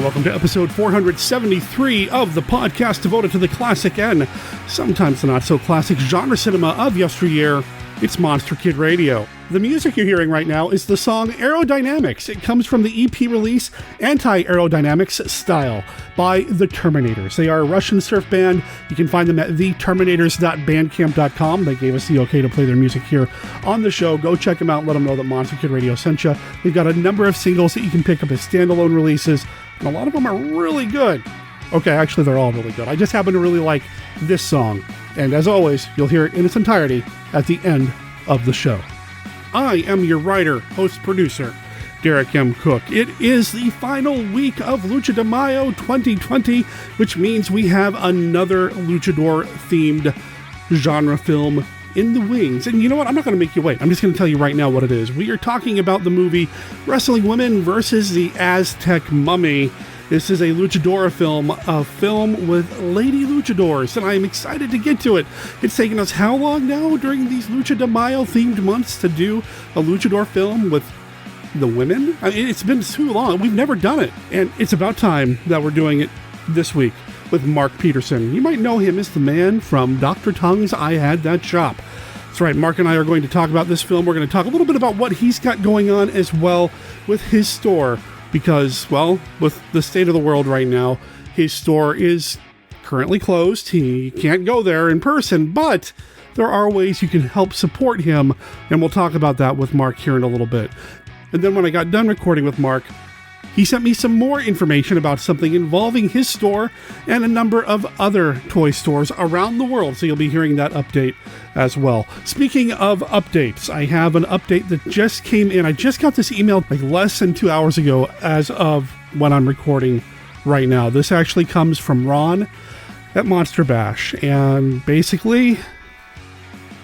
welcome to episode 473 of the podcast devoted to the classic and sometimes the not-so-classic genre cinema of yesteryear. It's Monster Kid Radio. The music you're hearing right now is the song Aerodynamics. It comes from the EP release Anti-Aerodynamics Style by The Terminators. They are a Russian surf band. You can find them at theterminators.bandcamp.com. They gave us the okay to play their music here on the show. Go check them out. Let them know that Monster Kid Radio sent you. They've got a number of singles that you can pick up as standalone releases, and a lot of them are really good. Okay, actually, they're all really good. I just happen to really like this song. And as always, you'll hear it in its entirety at the end of the show. I am your writer, host, producer, Derek M. Cook. It is the final week of Lucha de Mayo 2020, which means we have another luchador-themed genre film in the wings. And you know what? I'm not going to make you wait. I'm just going to tell you right now what it is. We are talking about the movie Wrestling Women versus the Aztec Mummy. This is a luchadora film, a film with lady luchadors, and I am excited to get to it. It's taken us how long now during these Lucha de Mayo themed months to do a luchador film with the women? I mean, it's been too long. We've never done it, and it's about time that we're doing it this week with Mark Pedersen. You might know him as the man from Dr. Tongue's I Had That Shop. That's right, Mark and I are going to talk about this film. We're going to talk a little bit about what he's got going on as well with his store. Because, well, with the state of the world right now, his store is currently closed. He can't go there in person, but there are ways you can help support him, and we'll talk about that with Mark here in a little bit. And then when I got done recording with Mark, he sent me some more information about something involving his store and a number of other toy stores around the world, so you'll be hearing that update as well. Speaking of updates, I have an update that just came in. I just got this email like less than 2 hours ago as of when I'm recording right now. This actually comes from Ron at Monster Bash, and basically,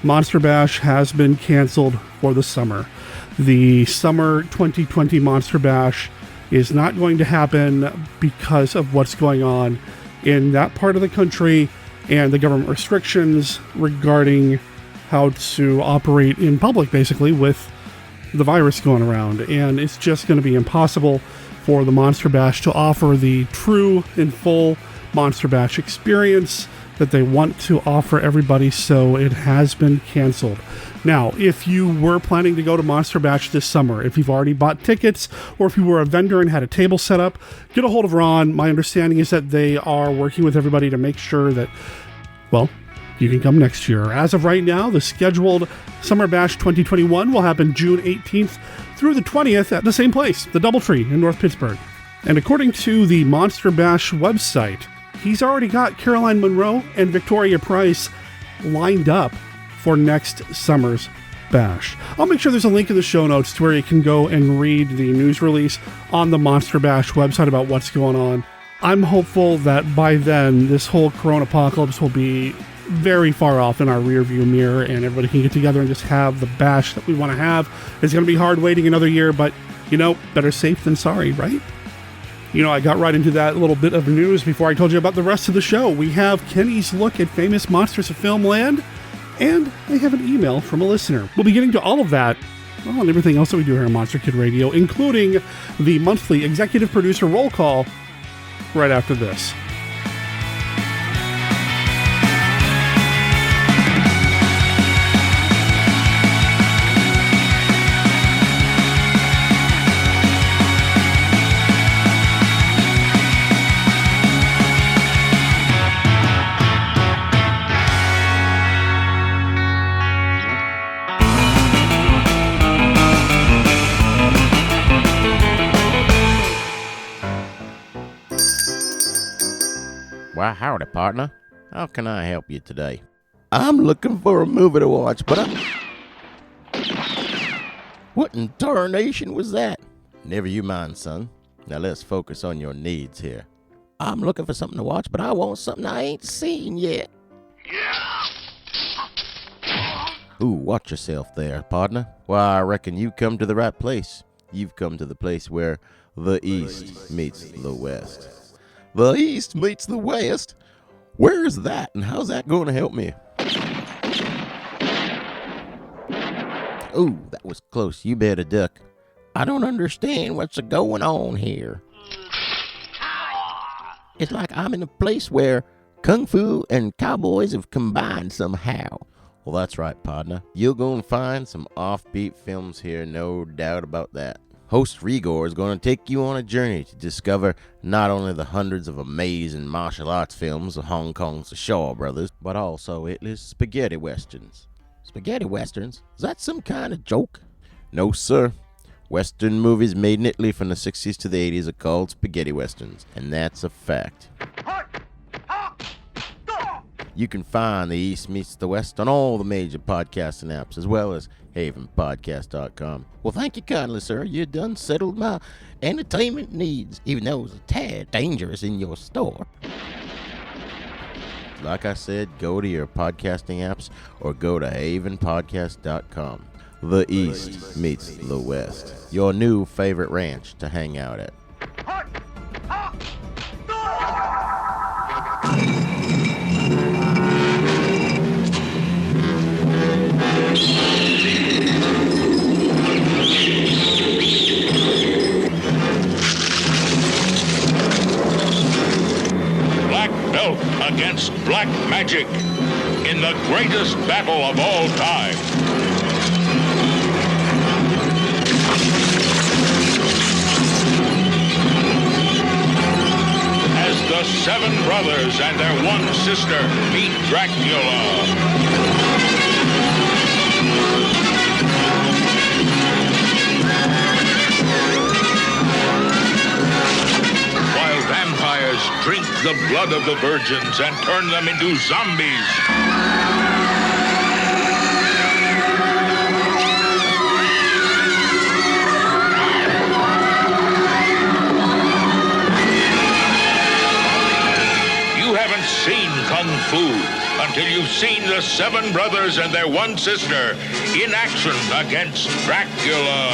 Monster Bash has been canceled for the summer. The summer 2020 Monster Bash is not going to happen because of what's going on in that part of the country and the government restrictions regarding how to operate in public, basically, with the virus going around. And it's just going to be impossible for the Monster Bash to offer the true and full Monster Bash experience that they want to offer everybody, so it has been canceled. Now, if you were planning to go to Monster Bash this summer, if you've already bought tickets, or if you were a vendor and had a table set up, get a hold of Ron. My understanding is that they are working with everybody to make sure that, well, you can come next year. As of right now, the scheduled Summer Bash 2021 will happen June 18th through the 20th at the same place, the Doubletree in North Pittsburgh. And according to the Monster Bash website, he's already got Caroline Monroe and Victoria Price lined up for next summer's bash. I'll make sure there's a link in the show notes to where you can go and read the news release on the Monster Bash website about what's going on. I'm hopeful that by then, this whole corona apocalypse will be very far off in our rearview mirror and everybody can get together and just have the bash that we want to have. It's going to be hard waiting another year, but, you know, better safe than sorry, right? You know, I got right into that little bit of news before I told you about the rest of the show. We have Kenny's look at Famous Monsters of Filmland, and I have an email from a listener. We'll be getting to all of that, well, and everything else that we do here on Monster Kid Radio, including the monthly executive producer roll call right after this. Why, howdy, partner. How can I help you today? I'm looking for a movie to watch, but What in tarnation was that? Never you mind, son. Now let's focus on your needs here. I'm looking for something to watch, but I want something I ain't seen yet. Ooh, watch yourself there, partner. Why, I reckon you come to the right place. You've come to the place where the East meets the West. The East meets the West? Where's that, and how's that going to help me? Ooh, that was close. You better duck. I don't understand what's going on here. It's like I'm in a place where kung fu and cowboys have combined somehow. Well, that's right, partner. You're going to find some offbeat films here, no doubt about that. Host Rigor is going to take you on a journey to discover not only the hundreds of amazing martial arts films of Hong Kong's Shaw Brothers, but also Italy's spaghetti westerns. Spaghetti westerns? Is that some kind of joke? No, sir. Western movies made in Italy from the 60s to the 80s are called spaghetti westerns, and that's a fact. You can find The East Meets the West on all the major podcasting apps, as well as havenpodcast.com. Well, thank you kindly, sir. You done settled my entertainment needs, even though it was a tad dangerous in your store. Like I said, go to your podcasting apps or go to havenpodcast.com. The East meets the West. Your new favorite ranch to hang out at. Black belt against black magic in the greatest battle of all time. As the seven brothers and their one sister meet Dracula. While vampires drink the blood of the virgins and turn them into zombies. You haven't seen Kung Fu until you've seen the seven brothers and their one sister in action against Dracula.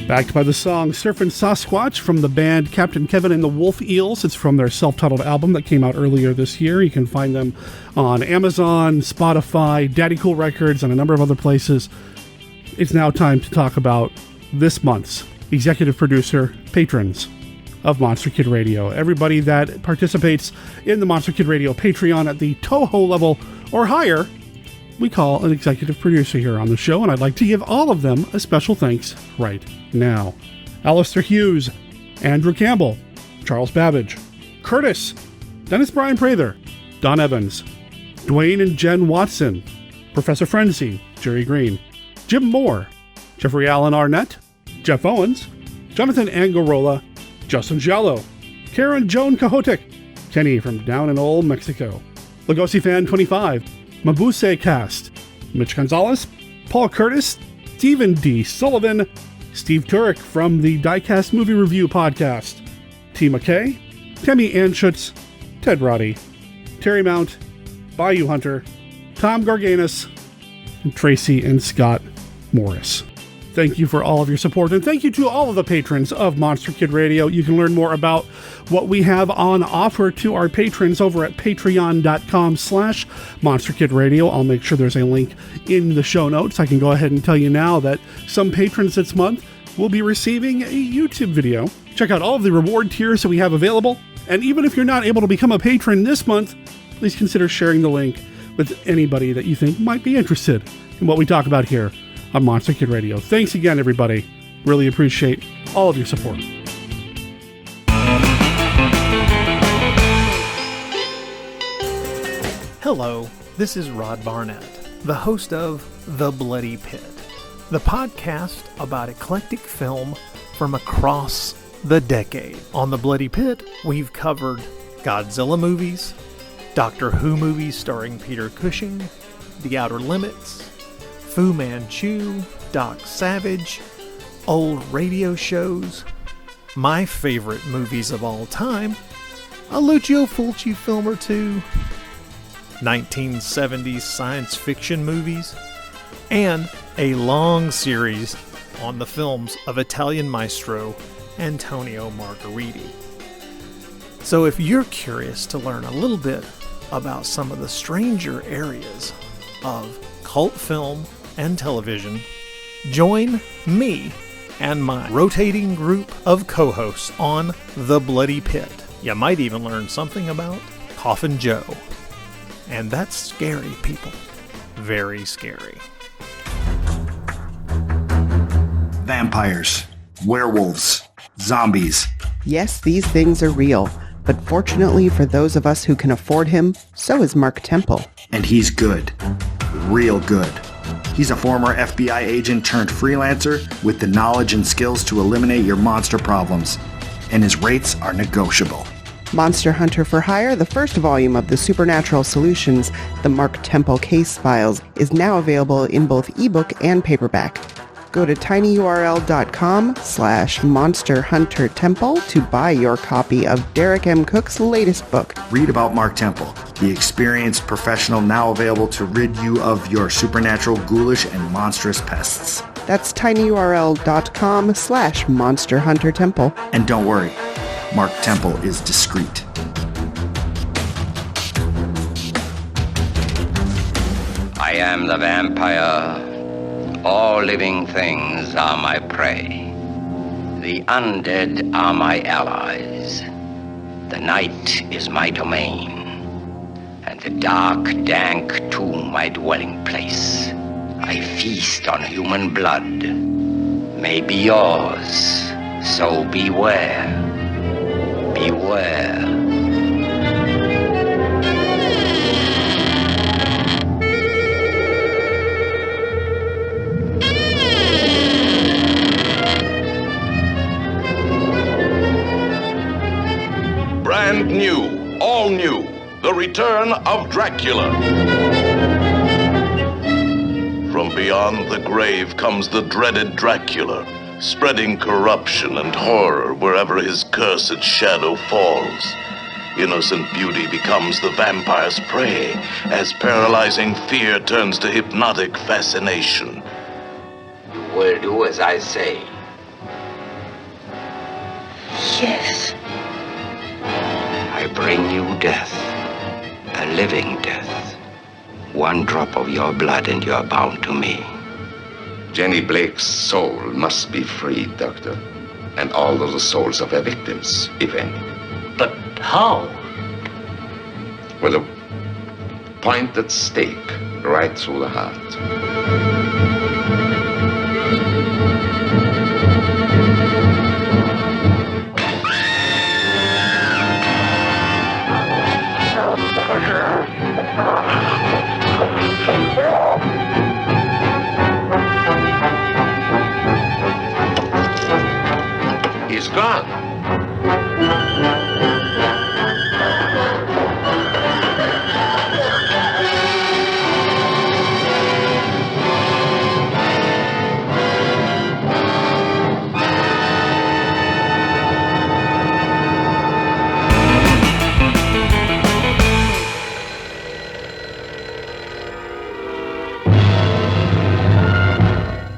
Backed by the song Surfin' Sasquatch from the band Captain Kevin and the Wolf Eels. It's from their self-titled album that came out earlier this year. You can find them on Amazon, Spotify, Daddy Cool Records, and a number of other places. It's now time to talk about this month's executive producer patrons of Monster Kid Radio. Everybody that participates in the Monster Kid Radio Patreon at the Toho level or higher, we call an executive producer here on the show, and I'd like to give all of them a special thanks right now. Alistair Hughes, Andrew Campbell, Charles Babbage, Curtis, Dennis Brian Prather, Don Evans, Dwayne and Jen Watson, Professor Frenzy, Jerry Green, Jim Moore, Jeffrey Allen Arnett, Jeff Owens, Jonathan Angarola, Justin Giallo, Karen Joan Cahotic, Kenny from down in old Mexico, Lugosi Fan 25, Mabuse Cast, Mitch Gonzalez, Paul Curtis, Stephen D. Sullivan, Steve Turek from the Diecast Movie Review Podcast, T. McKay, Temi Anschutz, Ted Roddy, Terry Mount, Bayou Hunter, Tom Garganus, and Tracy and Scott Morris. Thank you for all of your support, and thank you to all of the patrons of Monster Kid Radio. You can learn more about what we have on offer to our patrons over at patreon.com/Monster Kid Radio. I'll make sure there's a link in the show notes. I can go ahead and tell you now that some patrons this month will be receiving a YouTube video. Check out all of the reward tiers that we have available, and even if you're not able to become a patron this month, please consider sharing the link with anybody that you think might be interested in what we talk about here on Monster Kid Radio. Thanks again, everybody. Really appreciate all of your support. Hello, this is Rod Barnett, the host of The Bloody Pit, the podcast about eclectic film from across the decade. On The Bloody Pit, we've covered Godzilla movies, Doctor Who movies starring Peter Cushing, The Outer Limits, Fu Manchu, Doc Savage, old radio shows, my favorite movies of all time, a Lucio Fulci film or two, 1970s science fiction movies, and a long series on the films of Italian maestro Antonio Margheriti. So if you're curious to learn a little bit about some of the stranger areas of cult film and television, join me and my rotating group of co-hosts on The Bloody Pit. You might even learn something about Coffin Joe. And that's scary, people. Very scary. Vampires, werewolves, zombies. Yes, these things are real, but fortunately for those of us who can afford him, so is Mark Temple. And he's good. Real good. He's a former FBI agent turned freelancer with the knowledge and skills to eliminate your monster problems. And his rates are negotiable. Monster Hunter for Hire, the first volume of the Supernatural Solutions, the Mark Temple Case Files, is now available in both ebook and paperback. Go to tinyurl.com/monsterhuntertemple to buy your copy of Derek M. Cook's latest book. Read about Mark Temple, the experienced professional now available to rid you of your supernatural, ghoulish, and monstrous pests. That's tinyurl.com/monsterhuntertemple. And don't worry, Mark Temple is discreet. I am the vampire. All living things are my prey. The undead are my allies. The night is my domain, and the dark, dank tomb my dwelling place. I feast on human blood. May be yours, so beware. Beware. Brand new, all new, the return of Dracula. From beyond the grave comes the dreaded Dracula, spreading corruption and horror wherever his cursed shadow falls. Innocent beauty becomes the vampire's prey, as paralyzing fear turns to hypnotic fascination. You will do as I say. Yes. I bring you death, a living death. One drop of your blood and you're bound to me. Jenny Blake's soul must be freed, Doctor. And all of the souls of her victims, if any. But how? With a pointed stake right through the heart. He's gone.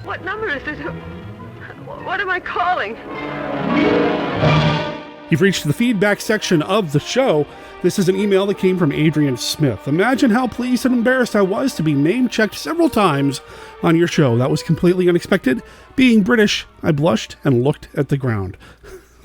What number is it? What am I calling? You've reached the feedback section of the show. This is an email that came from Adrian Smith. Imagine how pleased and embarrassed I was to be name-checked several times on your show. That was completely unexpected. Being British, I blushed and looked at the ground.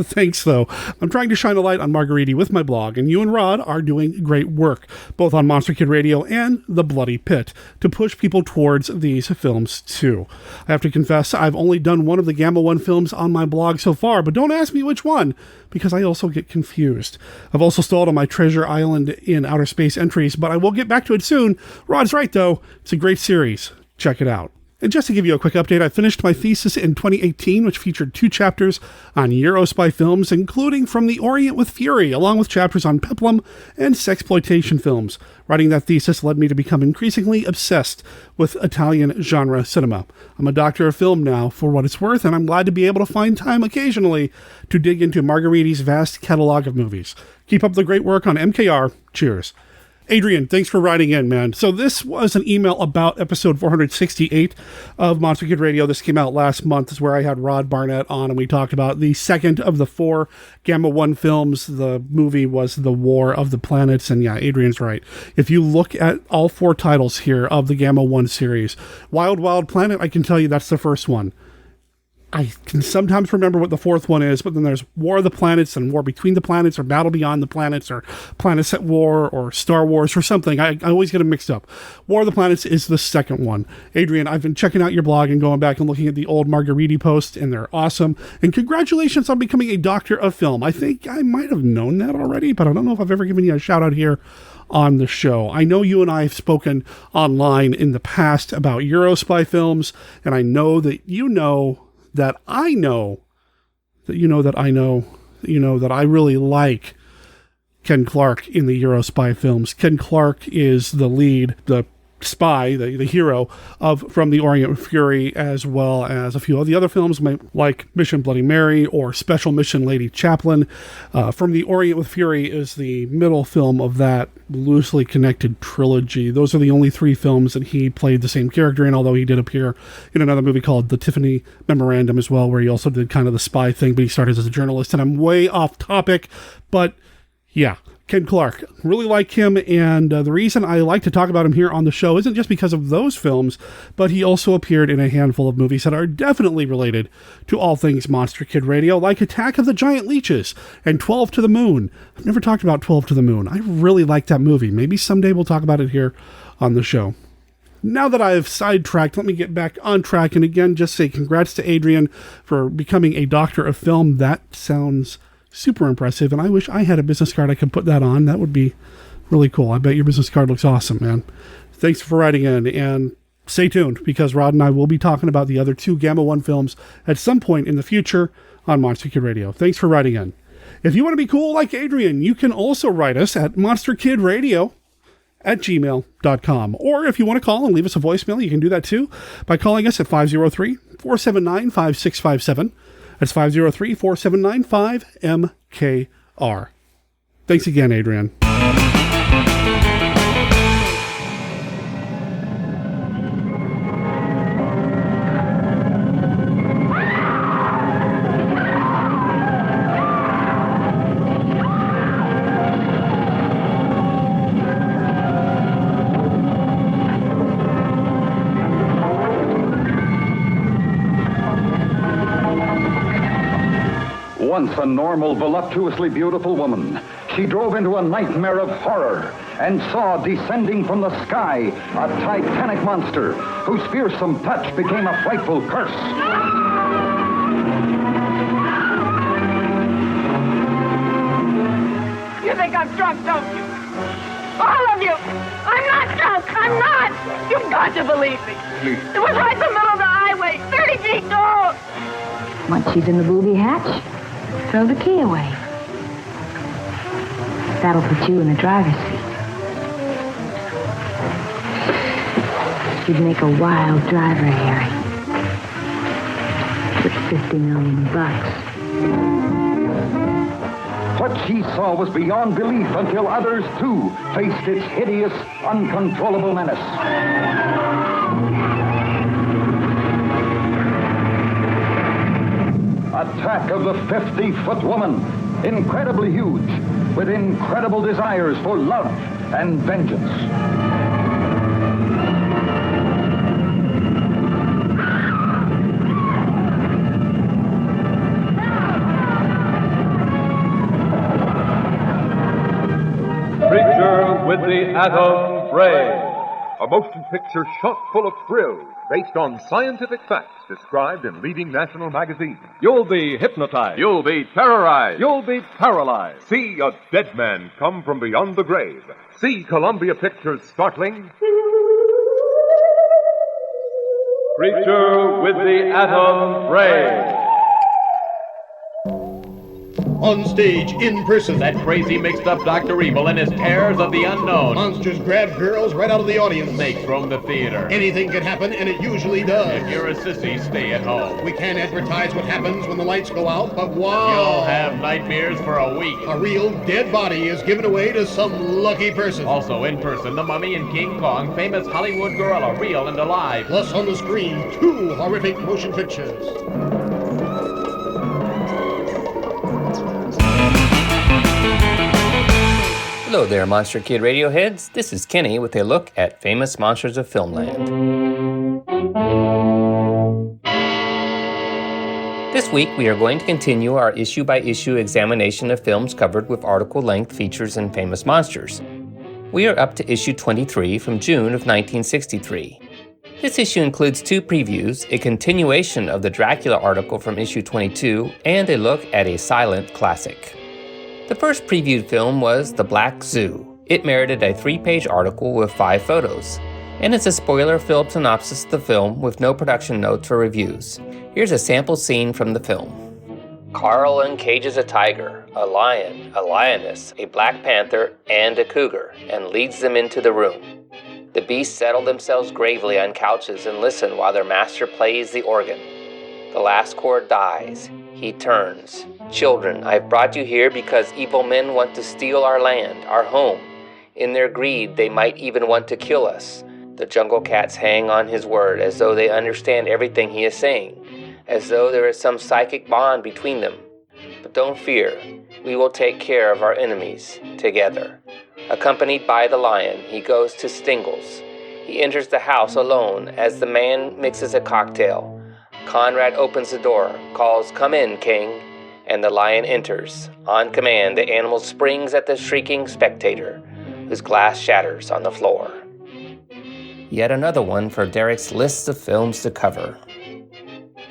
Thanks, though. I'm trying to shine a light on Marguerite with my blog, and you and Rod are doing great work, both on Monster Kid Radio and The Bloody Pit, to push people towards these films, too. I have to confess, I've only done one of the Gamma 1 films on my blog so far, but don't ask me which one, because I also get confused. I've also stalled on my Treasure Island in Outer Space entries, but I will get back to it soon. Rod's right, though. It's a great series. Check it out. And just to give you a quick update, I finished my thesis in 2018, which featured 2 chapters on Eurospy films, including From the Orient with Fury, along with chapters on peplum and sexploitation films. Writing that thesis led me to become increasingly obsessed with Italian genre cinema. I'm a doctor of film now, for what it's worth, and I'm glad to be able to find time occasionally to dig into Margheriti's vast catalog of movies. Keep up the great work on MKR. Cheers. Adrian, thanks for writing in, man. So this was an email about episode 468 of Monster Kid Radio. This came out last month. This is where I had Rod Barnett on, and we talked about the second of the 4 Gamma 1 films. The movie was The War of the Planets, and yeah, Adrian's right. If you look at all 4 titles here of the Gamma 1 series, Wild Wild Planet, I can tell you that's the first one. I can sometimes remember what the 4th one is, but then there's War of the Planets and War Between the Planets or Battle Beyond the Planets or Planets at War or Star Wars or something. I always get them mixed up. War of the Planets is the second one. Adrian, I've been checking out your blog and going back and looking at the old Margariti posts, and they're awesome. And congratulations on becoming a doctor of film. I think I might have known that already, but I don't know if I've ever given you a shout out here on the show. I know you and I have spoken online in the past about Eurospy films, and I know that you know that I know that you know that I know that you know that I really like Ken Clark in the Eurospy films. Ken Clark is the lead, the spy, the hero of From the Orient with Fury, as well as a few of the other films like Mission Bloody Mary or Special Mission Lady Chaplin. From the Orient with Fury is the middle film of that loosely connected trilogy. Those are the only 3 films that he played the same character in, although he did appear in another movie called The Tiffany Memorandum as well, where he also did kind of the spy thing, but he started as a journalist. And I'm way off topic, but yeah, Ken Clark, really like him, and the reason I like to talk about him here on the show isn't just because of those films, but he also appeared in a handful of movies that are definitely related to all things Monster Kid Radio, like Attack of the Giant Leeches and 12 to the Moon. I've never talked about 12 to the Moon. I really like that movie. Maybe someday we'll talk about it here on the show. Now that I've sidetracked, let me get back on track, and again, just say congrats to Adrian for becoming a doctor of film. That sounds super impressive, and I wish I had a business card I could put that on. That would be really cool. I bet your business card looks awesome, man. Thanks for writing in, and stay tuned, because Rod and I will be talking about the other 2 Gamma 1 films at some point in the future on Monster Kid Radio. Thanks for writing in. If you want to be cool like Adrian, you can also write us at monsterkidradio@gmail.com. Or if you want to call and leave us a voicemail, you can do that too by calling us at 503-479-5657. That's 503-479-5MKR. Thanks again, Adrian. Once a normal, voluptuously beautiful woman, she drove into a nightmare of horror and saw descending from the sky a titanic monster whose fearsome touch became a frightful curse. You think I'm drunk, don't you? All of you! I'm not drunk! I'm not! You've got to believe me. It was right in the middle of the highway, 30 feet tall. Once she's in the booby hatch, throw the key away. That'll put you in the driver's seat. You'd make a wild driver, Harry. With $50 million. What she saw was beyond belief until others, too, faced its hideous, uncontrollable menace. Attack of the 50-foot woman, incredibly huge, with incredible desires for love and vengeance. Creature with the Atom Brain, a motion picture shot full of thrills based on scientific facts described in leading national magazines. You'll be hypnotized. You'll be terrorized. You'll be paralyzed. See a dead man come from beyond the grave. See Columbia Pictures' startling Creature with the Atom Brain. On stage, in person. That crazy mixed-up Dr. Evil and his terrors of the unknown. Monsters grab girls right out of the audience. Snakes roam the theater. Anything can happen, and it usually does. If you're a sissy, stay at home. We can't advertise what happens when the lights go out, but wow! You'll have nightmares for a week. A real dead body is given away to some lucky person. Also in person, the Mummy and King Kong, famous Hollywood gorilla, real and alive. Plus on the screen, 2 horrific motion pictures. Hello there, Monster Kid Radio heads. This is Kenny with a look at Famous Monsters of Filmland. This week, we are going to continue our issue-by-issue examination of films covered with article-length features in Famous Monsters. We are up to issue 23 from June of 1963. This issue includes 2 previews, a continuation of the Dracula article from issue 22, and a look at a silent classic. The first previewed film was The Black Zoo. It merited a 3-page article with 5 photos, and it's a spoiler-filled synopsis of the film with no production notes or reviews. Here's a sample scene from the film. Carl encages a tiger, a lion, a lioness, a black panther, and a cougar, and leads them into the room. The beasts settle themselves gravely on couches and listen while their master plays the organ. The last chord dies. He turns. Children, I've brought you here because evil men want to steal our land, our home. In their greed, they might even want to kill us. The jungle cats hang on his word as though they understand everything he is saying, as though there is some psychic bond between them. But don't fear, we will take care of our enemies together. Accompanied by the lion, he goes to Stingles. He enters the house alone as the man mixes a cocktail. Conrad opens the door, calls, "Come in, King," and the lion enters. On command, the animal springs at the shrieking spectator, whose glass shatters on the floor. Yet another one for Derek's list of films to cover.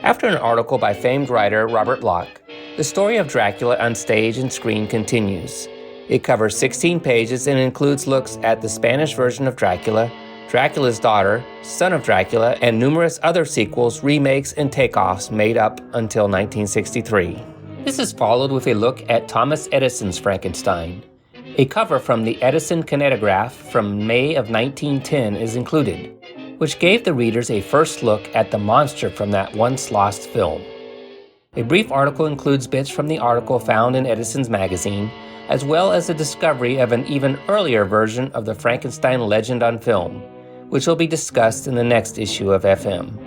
After an article by famed writer Robert Bloch, the story of Dracula on stage and screen continues. It covers 16 pages and includes looks at the Spanish version of Dracula, Dracula's Daughter, Son of Dracula, and numerous other sequels, remakes, and takeoffs made up until 1963. This is followed with a look at Thomas Edison's Frankenstein. A cover from the Edison Kinetograph from May of 1910 is included, which gave the readers a first look at the monster from that once-lost film. A brief article includes bits from the article found in Edison's magazine, as well as the discovery of an even earlier version of the Frankenstein legend on film, which will be discussed in the next issue of FM.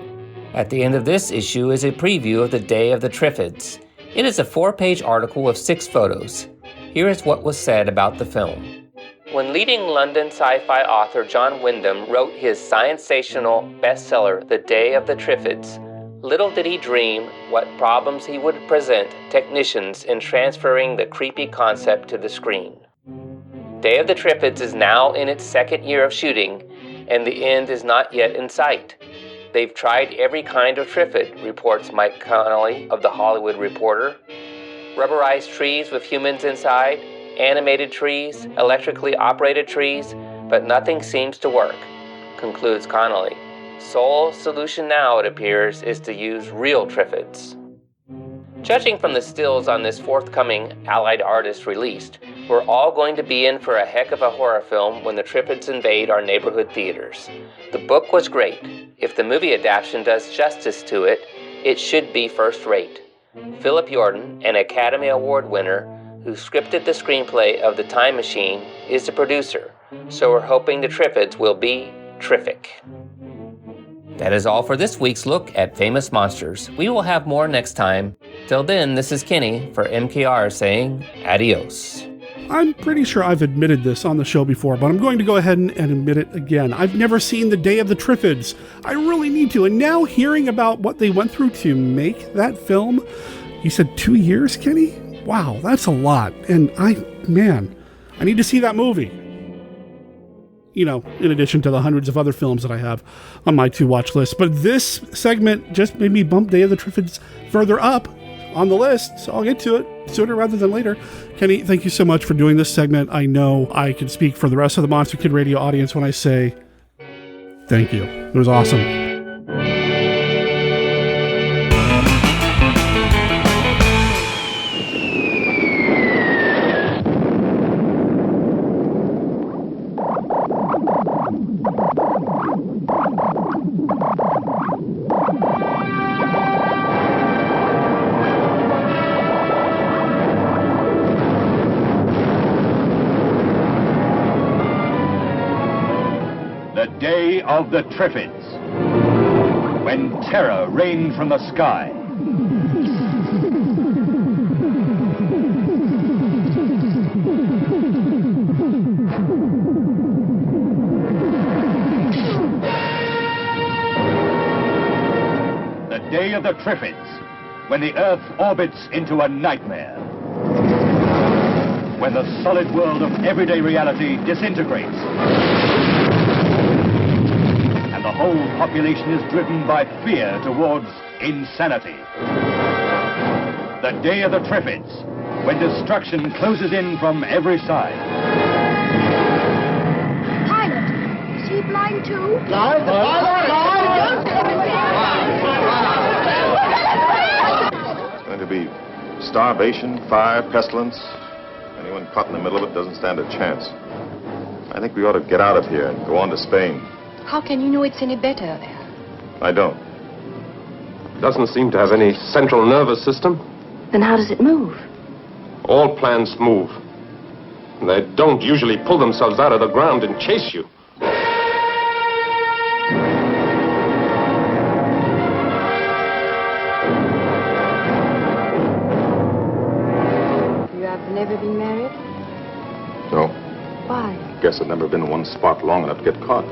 At the end of this issue is a preview of the Day of the Triffids. It is a 4-page article with 6 photos. Here is what was said about the film. When leading London sci-fi author John Wyndham wrote his science-sational bestseller, The Day of the Triffids, little did he dream what problems he would present technicians in transferring the creepy concept to the screen. Day of the Triffids is now in its 2nd year of shooting, and the end is not yet in sight. They've tried every kind of Triffid, reports Mike Connolly of The Hollywood Reporter. Rubberized trees with humans inside, animated trees, electrically operated trees, but nothing seems to work, concludes Connolly. Sole solution now, it appears, is to use real Triffids. Judging from the stills on this forthcoming Allied artist released, we're all going to be in for a heck of a horror film when the Triffids invade our neighborhood theaters. The book was great. If the movie adaptation does justice to it, it should be first rate. Philip Jordan, an Academy Award winner who scripted the screenplay of The Time Machine, is the producer, so we're hoping the Triffids will be terrific. That is all for this week's look at Famous Monsters. We will have more next time. Till then, this is Kenny for MKR saying adios. I'm pretty sure I've admitted this on the show before, but I'm going to go ahead and admit it again. I've never seen The Day of the Triffids. I really need to. And now hearing about what they went through to make that film, you said 2 years, Kenny? Wow, that's a lot. And I need to see that movie. You know, in addition to the hundreds of other films that I have on my to-watch list. But this segment just made me bump Day of the Triffids further up on the list, so I'll get to it sooner rather than later. Kenny, thank you so much for doing this segment. I know I can speak for the rest of the Monster Kid Radio audience when I say thank you. It was awesome. The day of the Triffids, when terror rained from the sky. The day of the Triffids, when the Earth orbits into a nightmare. When the solid world of everyday reality disintegrates. And the whole population is driven by fear towards insanity. The day of the Triffids, when destruction closes in from every side. Pilot, is he blind too? Blind? It's going to be starvation, fire, pestilence. Anyone caught in the middle of it doesn't stand a chance. I think we ought to get out of here and go on to Spain. How can you know it's any better there? I don't. Doesn't seem to have any central nervous system. Then how does it move? All plants move. They don't usually pull themselves out of the ground and chase you. You have never been married? No. Why? Guess I've never been in one spot long enough to get caught.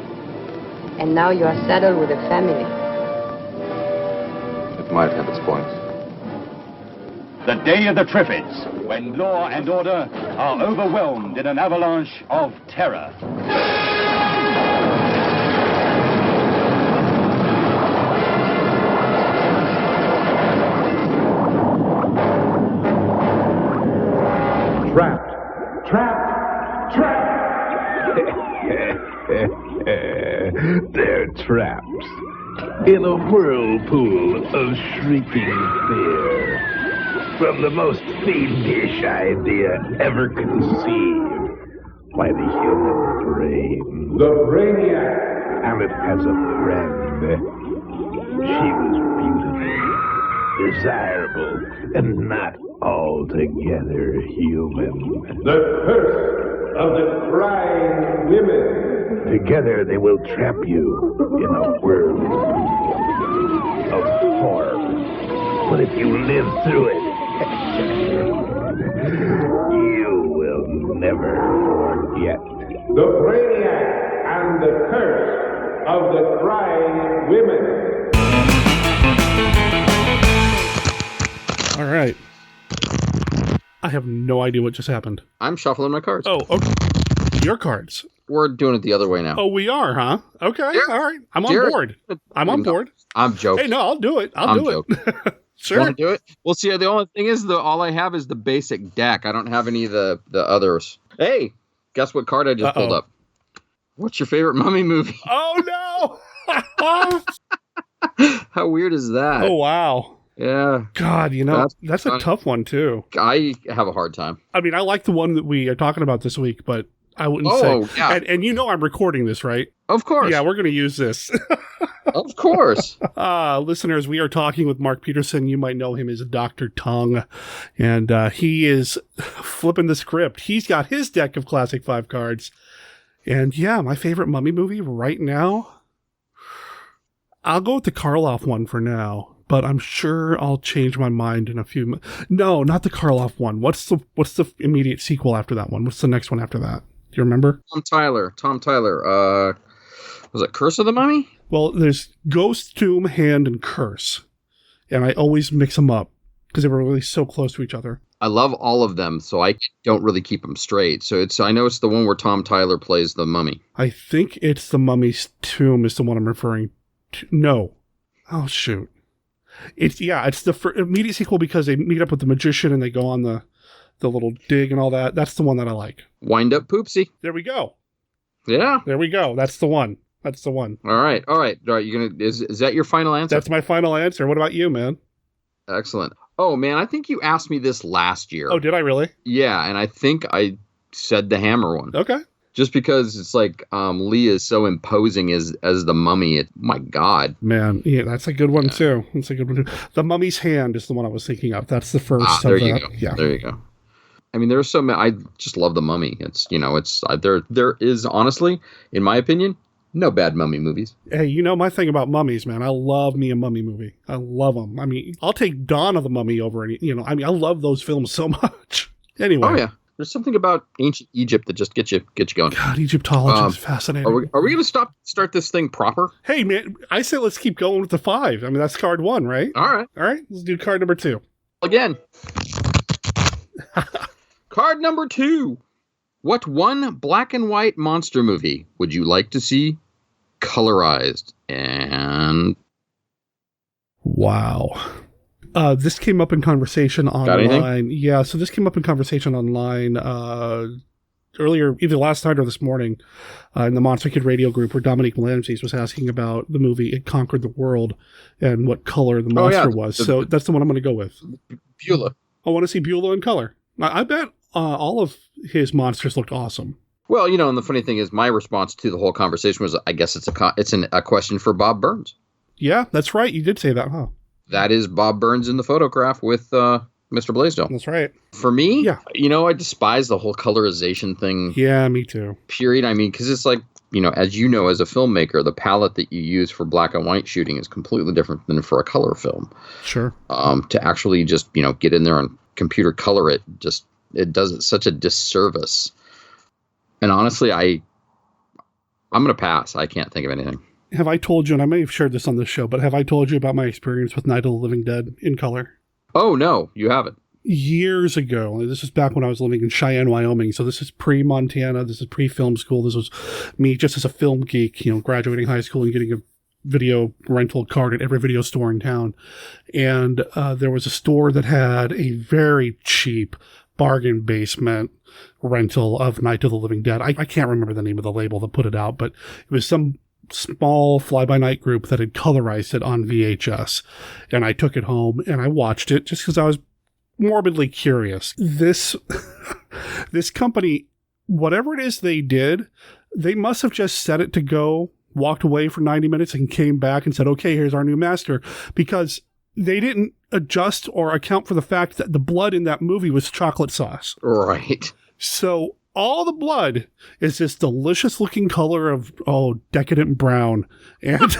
And now you are saddled with a family. It might have its points. The day of the Triffids, when law and order are overwhelmed in an avalanche of terror. Trapped! Trapped! Trapped! They're traps in a whirlpool of shrieking fear. From the most fiendish idea ever conceived by the human brain. The Brainiac! And it has a friend. She was beautiful, desirable, and not altogether human. The curse of the crying women. Together they will trap you in a whirlpool of horror. But if you live through it, you will never forget. The Brainiac and the Curse of the Crying Women. All right. I have no idea what just happened. I'm shuffling my cards. Oh, okay. Your cards. We're doing it the other way now. Oh, we are, huh? Okay, all right. I'm on board. I'm on board. I'm joking. Hey, no, I'll do it. I'll do it. Sure. You want to do it? Well, see, the only thing is, all I have is the basic deck. I don't have any of the others. Hey, guess what card I just pulled up? What's your favorite mummy movie? Oh, no! How weird is that? Oh, wow. Yeah. God, that's a tough one, too. I have a hard time. I mean, I like the one that we are talking about this week, but I wouldn't say. Yeah. And I'm recording this, right? Of course. Yeah, we're going to use this. Of course. Listeners, we are talking with Mark Pedersen. You might know him as Dr. Tongue. And he is flipping the script. He's got his deck of Classic 5 cards. And yeah, my favorite mummy movie right now, I'll go with the Karloff one for now. But I'm sure I'll change my mind in a few. No, not the Karloff one. What's the immediate sequel after that one? What's the next one after that? Do you remember? Tom Tyler. Was it Curse of the Mummy? Well, there's Ghost, Tomb, Hand, and Curse. And I always mix them up because they were really so close to each other. I love all of them, so I don't really keep them straight. So I know it's the one where Tom Tyler plays the mummy. I think it's the Mummy's Tomb is the one I'm referring to. No. Oh, shoot. It's the immediate sequel because they meet up with the magician and they go on the little dig and all that. That's the one that I like. Wind Up Poopsie. There we go. Yeah. There we go. That's the one. All right. Is that your final answer? That's my final answer. What about you, man? Excellent. Oh, man, I think you asked me this last year. Oh, did I really? Yeah, and I think I said the Hammer one. Okay. Just because it's like Lee is so imposing as the mummy. My God. Man, yeah, that's a good one, too. The Mummy's Hand is the one I was thinking of. That's the first. There you go. Yeah. There you go. I mean, there's so many. I just love the mummy. It's, there is honestly, in my opinion, No bad mummy movies. Hey, you know my thing about mummies, man. I love me a mummy movie. I love them. I mean, I'll take Dawn of the Mummy over any, I love those films so much. Anyway. Oh, yeah. There's something about ancient Egypt that just gets you going. God, Egyptology is fascinating. Are we going to start this thing proper? Hey, man, I say let's keep going with the 5. I mean, that's card 1, right? All right. All right, let's do card number 2. Again. Card number 2. What one black and white monster movie would you like to see colorized? And wow. This came up in conversation online. Got anything? Yeah, so this came up in conversation online earlier, either last night or this morning, in the Monster Kid radio group, where Dominique Malamses was asking about the movie It Conquered the World and what color the monster was. So that's the one I'm going to go with. Beulah. I want to see Beulah in color. I bet all of his monsters looked awesome. Well, and the funny thing is, my response to the whole conversation was, I guess it's a question for Bob Burns. Yeah, that's right. You did say that, huh? That is Bob Burns in the photograph with Mr. Blaisdell. That's right. For me, yeah. I despise the whole colorization thing. Yeah, me too. Period. I mean, because it's like, as you know, as a filmmaker, the palette that you use for black and white shooting is completely different than for a color film. Sure. To actually just, get in there and computer color it, it does it such a disservice. And honestly, I'm going to pass. I can't think of anything. Have I told you, and I may have shared this on this show, but have I told you about my experience with Night of the Living Dead in color? Oh, no, you haven't. Years ago. This was back when I was living in Cheyenne, Wyoming. So this is pre-Montana. This is pre-film school. This was me just as a film geek, graduating high school and getting a video rental card at every video store in town. And there was a store that had a very cheap bargain basement rental of Night of the Living Dead. I can't remember the name of the label that put it out, but it was some small fly-by-night group that had colorized it on VHS. And I took it home and I watched it just because I was morbidly curious. This company, whatever it is they did, they must have just set it to go, walked away for 90 minutes and came back and said, okay, here's our new master, because they didn't adjust or account for the fact that the blood in that movie was chocolate sauce. Right. So all the blood is this delicious looking color of, decadent brown. And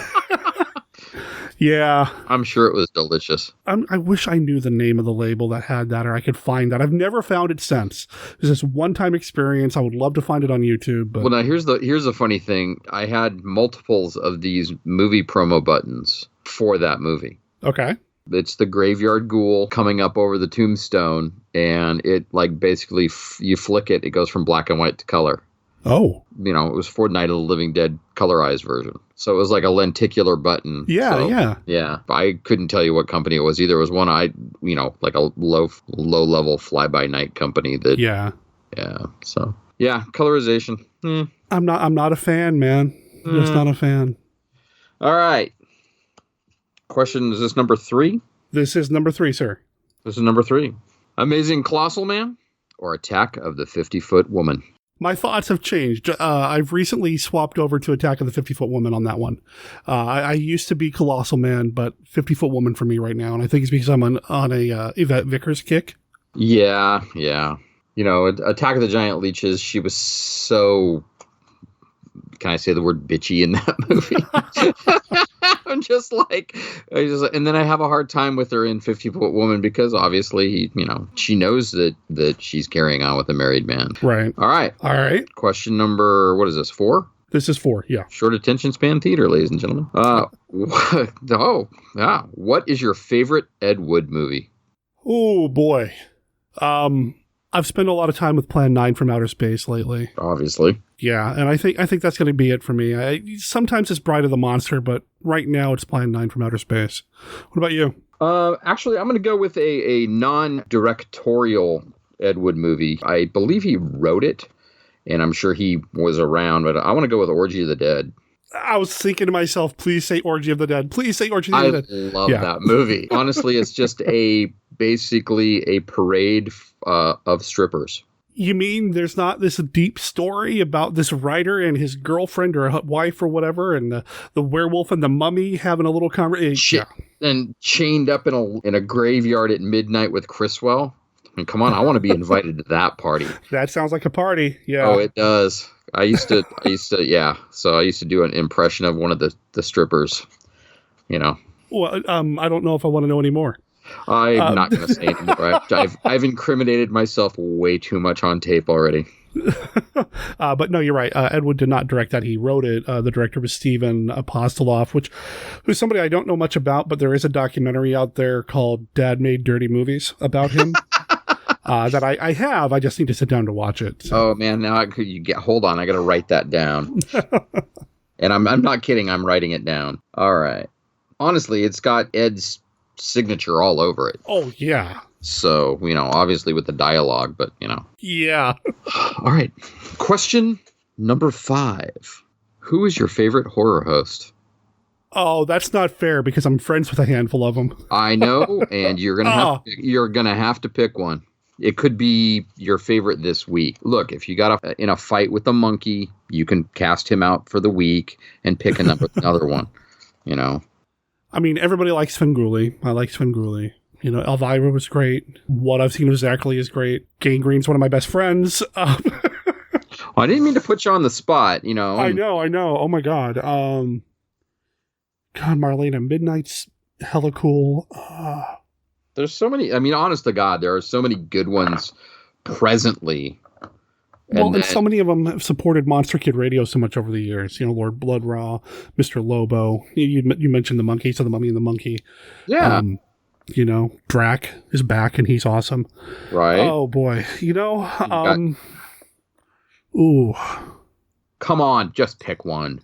yeah. I'm sure it was delicious. I wish I knew the name of the label that had that, or I could find that. I've never found it since. It's this one-time experience. I would love to find it on YouTube. But... Well, now here's the funny thing. I had multiples of these movie promo buttons for that movie. Okay. It's the graveyard ghoul coming up over the tombstone, and it basically you flick it, it goes from black and white to color. Oh. It was for Night of the Living Dead colorized version. So it was like a lenticular button. Yeah, Yeah. I couldn't tell you what company it was either. It was one like a low level fly-by-night company that. Yeah. Yeah. So yeah, colorization. I'm not a fan, man. Just not a fan. All right. Question, is this number 3? This is number 3, sir. This is number 3. Amazing Colossal Man or Attack of the 50-Foot Woman? My thoughts have changed. I've recently swapped over to Attack of the 50-Foot Woman on that one. I used to be Colossal Man, but 50-Foot Woman for me right now. And I think it's because I'm on a Yvette Vickers kick. Yeah. Attack of the Giant Leeches, she was so... Can I say the word bitchy in that movie? I'm just and then I have a hard time with her in 50-Foot Woman because obviously, she knows that she's carrying on with a married man. Right. All right. Question number, what is this, 4? This is 4, yeah. Short attention span theater, ladies and gentlemen. What is your favorite Ed Wood movie? Oh, boy. I've spent a lot of time with Plan 9 from Outer Space lately. Obviously. Yeah, and I think that's going to be it for me. Sometimes it's Bride of the Monster, but right now it's Plan 9 from Outer Space. What about you? Actually, I'm going to go with a non-directorial Ed Wood movie. I believe he wrote it, and I'm sure he was around, but I want to go with Orgy of the Dead. I was thinking to myself, please say Orgy of the Dead. Please say Orgy of the Dead. I love that movie. Honestly, it's just basically a parade of strippers. You mean there's not this deep story about this writer and his girlfriend or wife or whatever, and the werewolf and the mummy having a little conversation? And chained up in a graveyard at midnight with Criswell? mean, come on, I want to be invited to that party. That sounds like a party. Yeah. Oh, it does. I used to, yeah. So I used to do an impression of one of the strippers, you know. Well, I don't know if I want to know anymore. I'm not going to say anymore. I've incriminated myself way too much on tape already. But no, you're right. Ed Wood did not direct that. He wrote it. The director was Steven Apostoloff, who's somebody I don't know much about, but there is a documentary out there called Dad Made Dirty Movies about him. That I have. I just need to sit down to watch it. So. Oh man, now hold on. I got to write that down. And I'm not kidding. I'm writing it down. All right. Honestly, it's got Ed's signature all over it. Oh yeah. So, you know, obviously with the dialogue, but you know. Yeah. All right. Question number 5. Who is your favorite horror host? Oh, that's not fair because I'm friends with a handful of them. I know, and you're gonna have to pick one. It could be your favorite this week. Look, if you got in a fight with a monkey, you can cast him out for the week and pick another one. You know. I mean, everybody likes Svengoolie. I like Svengoolie. You know, Elvira was great. What I've seen of Zachary is great. Gangrene's one of my best friends. I didn't mean to put you on the spot. You know. I know. Oh my God. God, Marlena Midnight's hella cool. There's so many. I mean, honest to God, there are so many good ones presently. And so many of them have supported Monster Kid Radio so much over the years. You know, Lord Bloodraw, Mr. Lobo. You mentioned the monkey, so the Mummy and the Monkey. Yeah. You know, Drac is back and he's awesome. Right. Oh boy. You know, ooh. Come on, just pick one.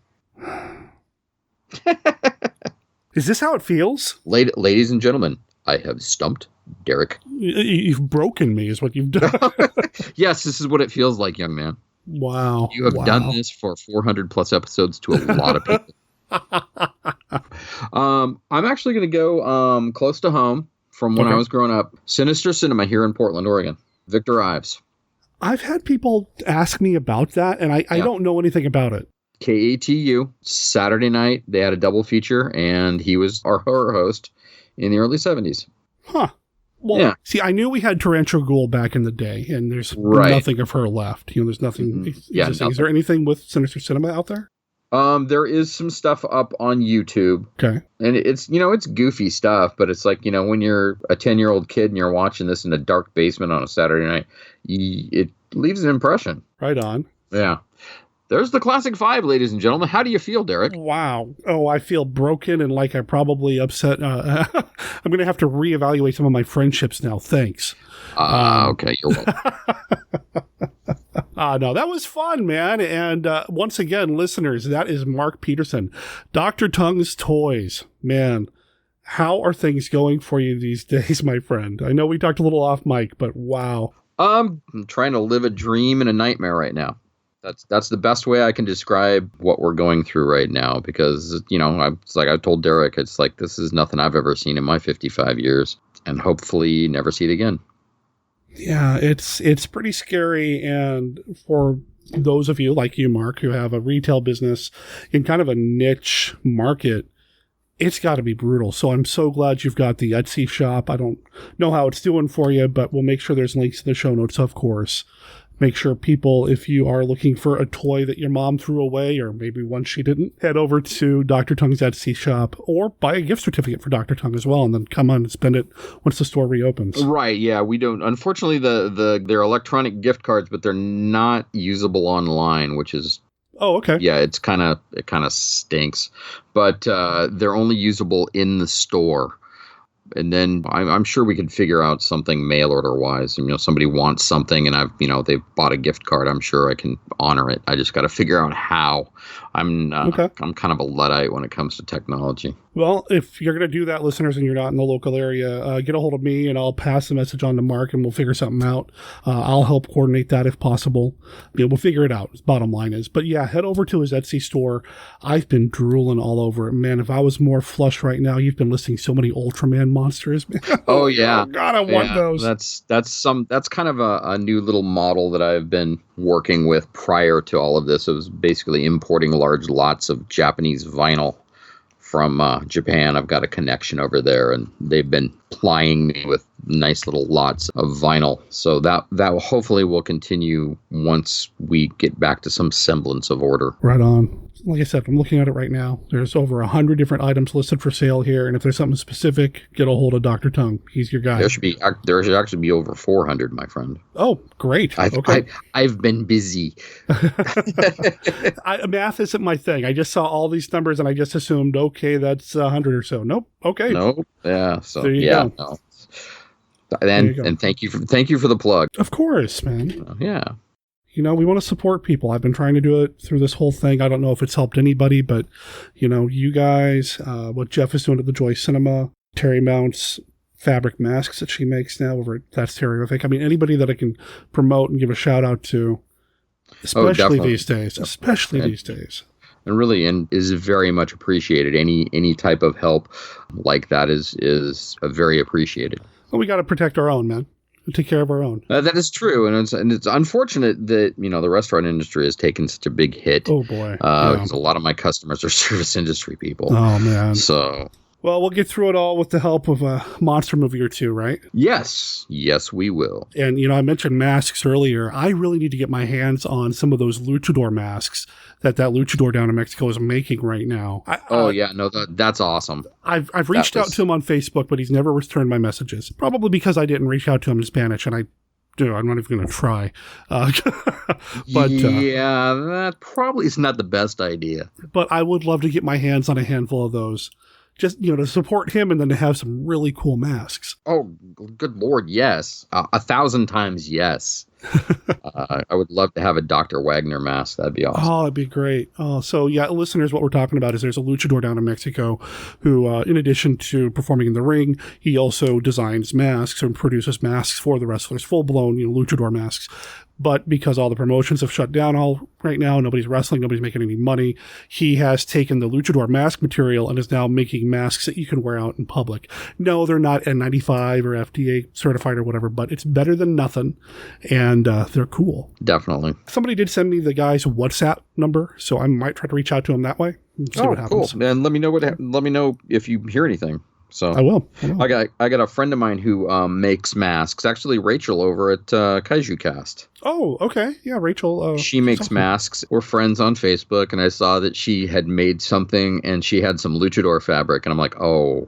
Is this how it feels? Ladies and gentlemen, I have stumped Derek. You've broken me is what you've done. Yes, this is what it feels like, young man. Wow. You have done this for 400 plus episodes to a lot of people. I'm actually going to go close to home from when I was growing up. Sinister Cinema here in Portland, Oregon. Victor Ives. I've had people ask me about that, and I don't know anything about it. KATU, Saturday night, they had a double feature, and he was our horror host in the early 70s. Huh. Well, see, I knew we had Tarantula Ghoul back in the day, and there's nothing of her left. You know, there's nothing. Is there anything with Sinister Cinema out there? There is some stuff up on YouTube. Okay. And it's, you know, it's goofy stuff, but it's like, you know, when you're a 10-year-old kid and you're watching this in a dark basement on a Saturday night, it leaves an impression. Right on. Yeah. There's the classic 5, ladies and gentlemen. How do you feel, Derek? Wow. Oh, I feel broken and like I probably upset. I'm going to have to reevaluate some of my friendships now. Thanks. Okay. You're welcome. No, that was fun, man. And once again, listeners, that is Mark Pedersen. Dr. Tongue's Toys. Man, how are things going for you these days, my friend? I know we talked a little off mic, but wow. I'm trying to live a dream and a nightmare right now. That's the best way I can describe what we're going through right now, because, you know, it's like I told Derek, it's like this is nothing I've ever seen in my 55 years, and hopefully never see it again. Yeah, it's pretty scary, and for those of you like you, Mark, who have a retail business in kind of a niche market, it's got to be brutal. So I'm so glad you've got the Etsy shop. I don't know how it's doing for you, but we'll make sure there's links in the show notes, of course. Make sure people, if you are looking for a toy that your mom threw away, or maybe one she didn't, head over to Dr. Tongue's Etsy shop, or buy a gift certificate for Dr. Tongue as well, and then come on and spend it once the store reopens. Right, yeah, we don't. Unfortunately, they're electronic gift cards, but they're not usable online, which is... Oh, okay. Yeah, it kind of stinks, but they're only usable in the store. And then I'm sure we could figure out something mail order wise. You know, somebody wants something and they've bought a gift card. I'm sure I can honor it. I just got to figure out how. I'm kind of a Luddite when it comes to technology. Well, if you're going to do that, listeners, and you're not in the local area, get a hold of me and I'll pass the message on to Mark and we'll figure something out. I'll help coordinate that if possible. Yeah, we'll figure it out, bottom line is. But yeah, head over to his Etsy store. I've been drooling all over it. Man, if I was more flush right now, you've been listing so many Ultraman monsters. Man. Oh, yeah. Oh, God, I want those. That's kind of a new little model that I've been working with prior to all of this. It was basically importing large lots of Japanese vinyl from Japan. I've got a connection over there, and they've been plying me with nice little lots of vinyl. So that hopefully will continue once we get back to some semblance of order. Right on. Like I said, I'm looking at it right now. There's over 100 different items listed for sale here, and if there's something specific, get a hold of Dr. Tongue. He's your guy. There should actually be over 400, my friend. Oh, great. I've been busy. Math isn't my thing. I just saw all these numbers, and I just assumed, okay, that's 100 or so. Nope. Okay. Nope. Yeah. So there you go. No. And thank you for the plug. Of course, man. Yeah. You know, we want to support people. I've been trying to do it through this whole thing. I don't know if it's helped anybody, but, you know, you guys, what Jeff is doing at the Joy Cinema, Terry Mount's fabric masks that she makes now over at That's Terrific. I mean, anybody that I can promote and give a shout out to, especially these days. And really, is very much appreciated. Any type of help like that is very appreciated. Well, we got to protect our own, man. Take care of our own. That is true, and it's unfortunate that the restaurant industry has taken such a big hit. Oh boy, because a lot of my customers are service industry people. Oh man, so. Well, we'll get through it all with the help of a monster movie or two, right? Yes, we will. And, I mentioned masks earlier. I really need to get my hands on some of those luchador masks that luchador down in Mexico is making right now. That's awesome. I've reached out to him on Facebook, but he's never returned my messages. Probably because I didn't reach out to him in Spanish, and I'm not even going to try. But that probably is not the best idea. But I would love to get my hands on a handful of those. Just, to support him and then to have some really cool masks. Oh, good Lord, yes. 1,000 times yes. I would love to have a Dr. Wagner mask. That'd be awesome. Oh, that'd be great. Oh, so yeah, listeners, what we're talking about is there's a luchador down in Mexico who, in addition to performing in the ring, he also designs masks and produces masks for the wrestlers, full-blown, luchador masks. But because all the promotions have shut down right now, nobody's wrestling, nobody's making any money, he has taken the luchador mask material and is now making masks that you can wear out in public. No, they're not N95 or FDA certified or whatever, but it's better than nothing, and they're cool. Definitely. Somebody did send me the guy's WhatsApp number, so I might try to reach out to him that way and see what happens. Cool. And let me know if you hear anything. So I will. I got a friend of mine who makes masks. Actually, Rachel over at Kaiju Cast. Oh, okay. Yeah, Rachel. She makes masks. We're friends on Facebook, and I saw that she had made something, and she had some luchador fabric, and I'm like, oh,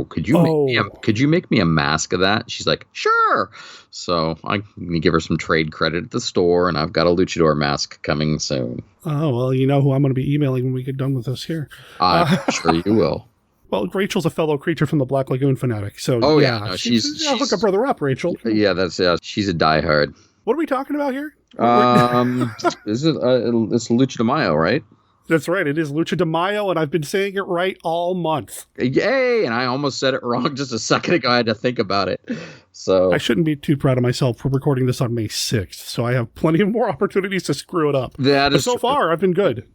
could you make me a mask of that? She's like, sure. So I'm gonna give her some trade credit at the store, and I've got a luchador mask coming soon. Oh well, you know who I'm going to be emailing when we get done with this here. I'm sure you will. Well, Rachel's a fellow creature from the Black Lagoon fanatic, so she's hook a brother up, Rachel. Yeah, she's a diehard. What are we talking about here? Is it? It's Lucha de Mayo, right? That's right. It is Lucha de Mayo, and I've been saying it right all month. Yay! And I almost said it wrong just a second ago. I had to think about it. So I shouldn't be too proud of myself for recording this on May 6th, so I have plenty of more opportunities to screw it up. But so far, I've been good.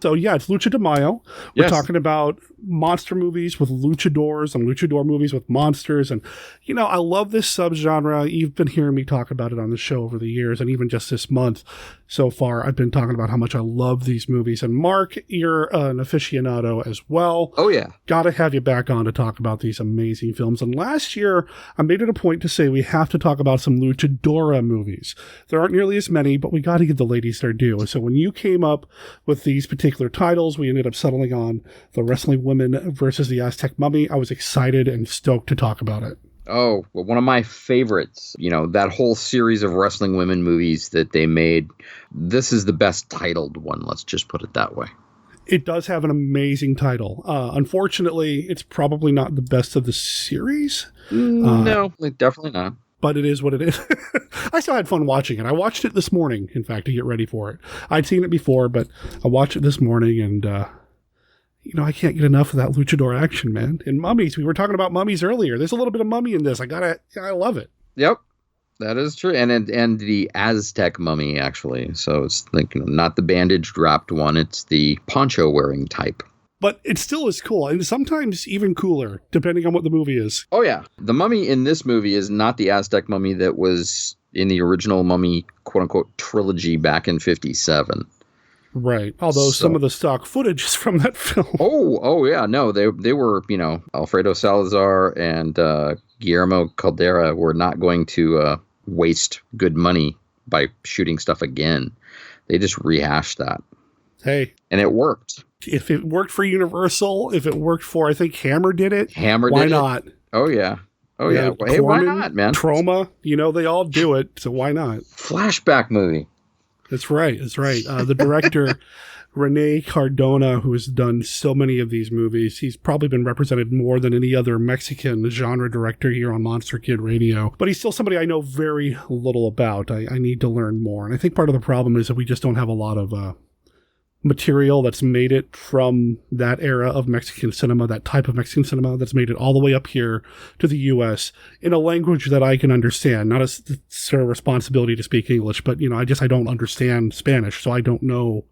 So yeah, it's Lucha de Mayo. We're talking about monster movies with luchadors and luchador movies with monsters. And, I love this subgenre. You've been hearing me talk about it on the show over the years, and even just this month so far, I've been talking about how much I love these movies. And Mark, you're an aficionado as well. Oh, yeah. Got to have you back on to talk about these amazing films. And last year, I made it a point to say we have to talk about some luchadora movies. There aren't nearly as many, but we got to give the ladies their due. And so when you came up with these particular titles, we ended up settling on the Wrestling Women versus the Aztec Mummy. I was excited and stoked to talk about it. Oh, well, one of my favorites, that whole series of Wrestling Women movies that they made. This is the best titled one. Let's just put it that way. It does have an amazing title. Unfortunately, it's probably not the best of the series. No, definitely not. But it is what it is. I still had fun watching it. I watched it this morning, in fact, to get ready for it. I'd seen it before, but I watched it this morning, and, I can't get enough of that luchador action, man. And mummies, we were talking about mummies earlier. There's a little bit of mummy in this. I love it. Yep, that is true. And the Aztec mummy, actually. So it's not the bandaged wrapped one. It's the poncho wearing type. But it still is cool, and sometimes even cooler, depending on what the movie is. Oh, yeah. The mummy in this movie is not the Aztec mummy that was in the original Mummy, quote-unquote, trilogy back in 1957. Right. Although some of the stock footage is from that film. Oh yeah. No, they were, Alfredo Salazar and Guillermo Caldera were not going to waste good money by shooting stuff again. They just rehashed that. Hey. And it worked. If it worked for Universal, if it worked for, I think Hammer did it. Why not? Oh yeah. Oh yeah. Hey, why not, man? Trauma, they all do it, so why not? Flashback movie. That's right. The director, René Cardona, who has done so many of these movies, he's probably been represented more than any other Mexican genre director here on Monster Kid Radio. But he's still somebody I know very little about. I need to learn more. And I think part of the problem is that we just don't have a lot of material that's made it from that era of Mexican cinema, that type of Mexican cinema that's made it all the way up here to the U.S. in a language that I can understand. Not a sort of responsibility to speak English, but, I don't understand Spanish, so I don't know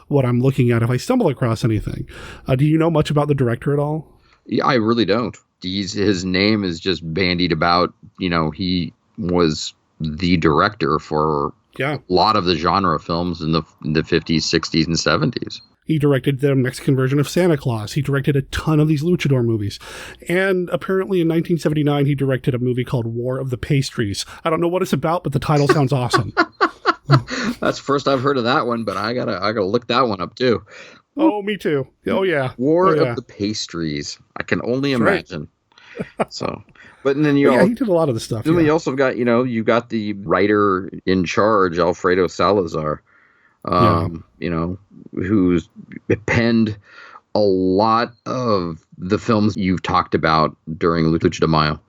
what I'm looking at if I stumble across anything. Do you know much about the director at all? Yeah, I really don't. His name is just bandied about. He was the director for a lot of the genre films in the 50s, 60s, and 70s. He directed the Mexican version of Santa Claus. He directed a ton of these luchador movies. And apparently in 1979, he directed a movie called War of the Pastries. I don't know what it's about, but the title sounds awesome. That's the first I've heard of that one, but I gotta look that one up too. Oh, me too. Oh, yeah. War of the Pastries. I can only imagine. So... But then he did a lot of the stuff. Then you also got, you got the writer in charge, Alfredo Salazar, who's penned a lot of the films you've talked about during Lucha de Mayo.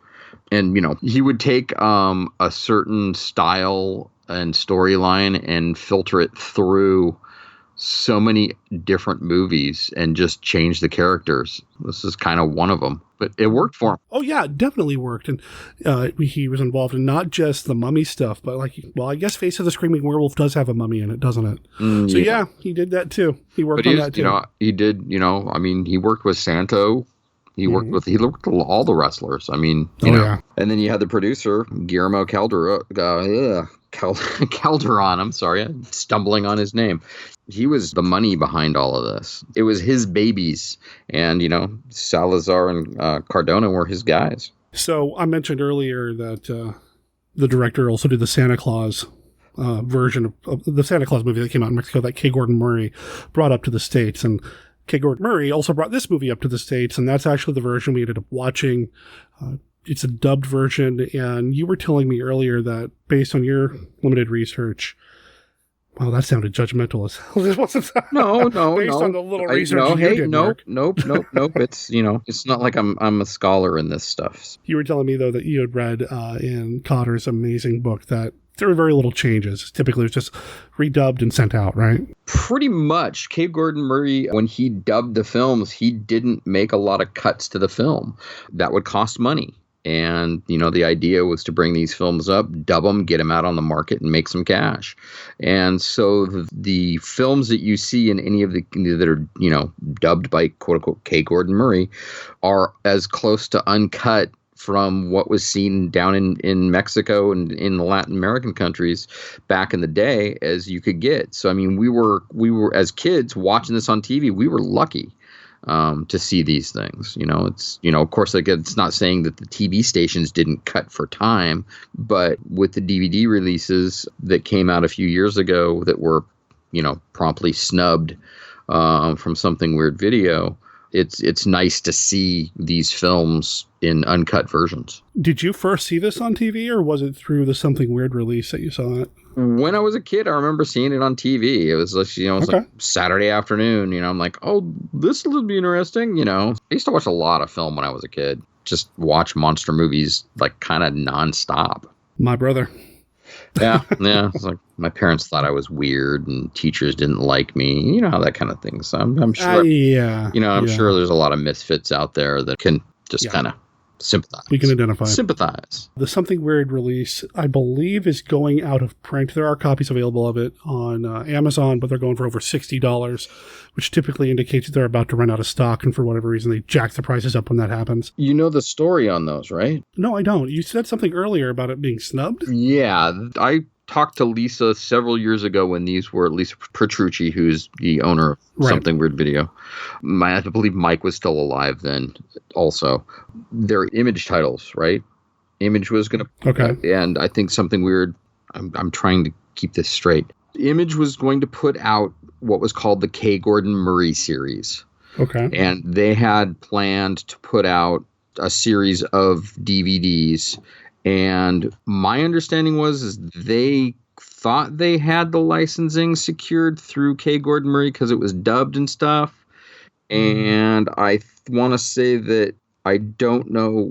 And, he would take a certain style and storyline and filter it through so many different movies and just change the characters. This is kind of one of them, but it worked for him. Oh yeah, it definitely worked. And he was involved in not just the mummy stuff, but I guess Face of the Screaming Werewolf does have a mummy in it, doesn't it? So yeah, he did that too. He worked on that too. He did, he worked with Santo. He worked with all the wrestlers. And then you had the producer, Guillermo Calderon. I'm sorry, I'm stumbling on his name. He was the money behind all of this. It was his babies. And, Salazar and Cardona were his guys. So I mentioned earlier that the director also did the Santa Claus version of the Santa Claus movie that came out in Mexico that K. Gordon Murray brought up to the States. And K. Gordon Murray also brought this movie up to the States, and that's actually the version we ended up watching. It's a dubbed version, and you were telling me earlier that based on your limited research, well, that sounded judgmental as hell. No. Based on the little research you did, Nope. It's, it's not like I'm a scholar in this stuff. You were telling me, though, that you had read in Cotter's amazing book that there were very little changes. Typically, it was just redubbed and sent out, right? Pretty much. K. Gordon Murray, when he dubbed the films, he didn't make a lot of cuts to the film. That would cost money. And, the idea was to bring these films up, dub them, get them out on the market, and make some cash. And so the films that you see in any of the that are, dubbed by quote unquote K. Gordon Murray are as close to uncut from what was seen down in Mexico and in the Latin American countries back in the day as you could get. So, we were as kids watching this on TV, we were lucky to see these things. It's, of course, it's not saying that the TV stations didn't cut for time, but with the DVD releases that came out a few years ago that were, promptly snubbed from Something Weird Video, it's nice to see these films in uncut versions. Did you first see this on TV, or was it through the Something Weird release that you saw it? When I was a kid, I remember seeing it on TV. It was like, like Saturday afternoon, I'm like, oh, this will be interesting. I used to watch a lot of film when I was a kid. Just watch monster movies like kind of nonstop. My brother. Yeah. It's like my parents thought I was weird and teachers didn't like me. How that kind of thing. So I'm sure, I'm sure there's a lot of misfits out there that can just kind of sympathize. We can identify. Sympathize. The Something Weird release, I believe, is going out of print. There are copies available of it on Amazon, but they're going for over $60, which typically indicates that they're about to run out of stock, and for whatever reason, they jack the prices up when that happens. You know the story on those, right? No, I don't. You said something earlier about it being snubbed? Yeah, I talked to Lisa several years ago when these were Lisa Petrucci, who's the owner of Something Weird Video. I believe Mike was still alive then also. They're Image titles, right? Image was going to... Okay. And I think Something Weird... I'm trying to keep this straight. Image was going to put out what was called the K. Gordon Murray series. Okay. And they had planned to put out a series of DVDs. And my understanding was they thought they had the licensing secured through K. Gordon Murray because it was dubbed and stuff. And I want to say that I don't know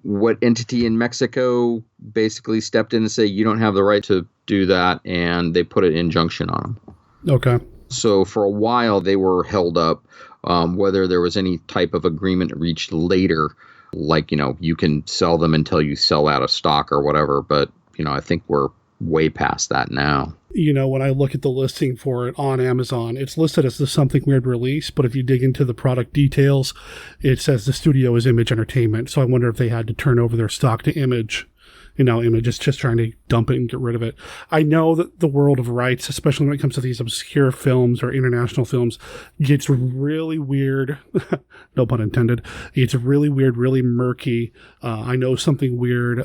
what entity in Mexico basically stepped in and said, you don't have the right to do that. And they put an injunction on them. Okay. So for a while, they were held up, whether there was any type of agreement reached later. Like, you can sell them until you sell out of stock or whatever. But, I think we're way past that now. When I look at the listing for it on Amazon, it's listed as the Something Weird release. But if you dig into the product details, it says the studio is Image Entertainment. So I wonder if they had to turn over their stock to Image. Image is just trying to dump it and get rid of it. I know that the world of rights, especially when it comes to these obscure films or international films, gets really weird. No pun intended. It's really weird, really murky. I know Something Weird.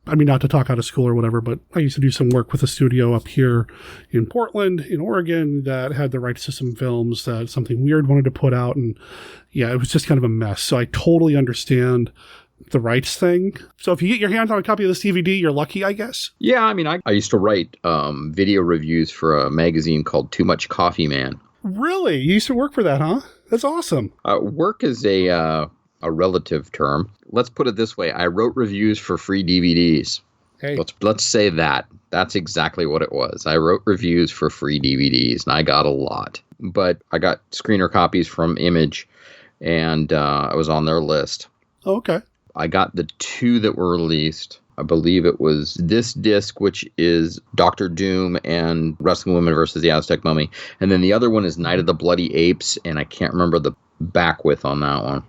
Not to talk out of school or whatever, but I used to do some work with a studio up here in Portland, in Oregon, that had the rights to some films that Something Weird wanted to put out. And yeah, it was just kind of a mess. So I totally understand the rights thing. So if you get your hands on a copy of this DVD, you're lucky, I guess. Yeah, I used to write video reviews for a magazine called Too Much Coffee Man. Really? You used to work for that, huh? That's awesome. Work is a relative term. Let's put it this way. I wrote reviews for free DVDs. Hey. Let's say that. That's exactly what it was. I wrote reviews for free DVDs, and I got a lot. But I got screener copies from Image, and I was on their list. Oh, okay. I got the 2 that were released. I believe it was this disc, which is Dr. Doom and Wrestling Women versus the Aztec Mummy. And then the other one is Night of the Bloody Apes, and I can't remember the back width on that one.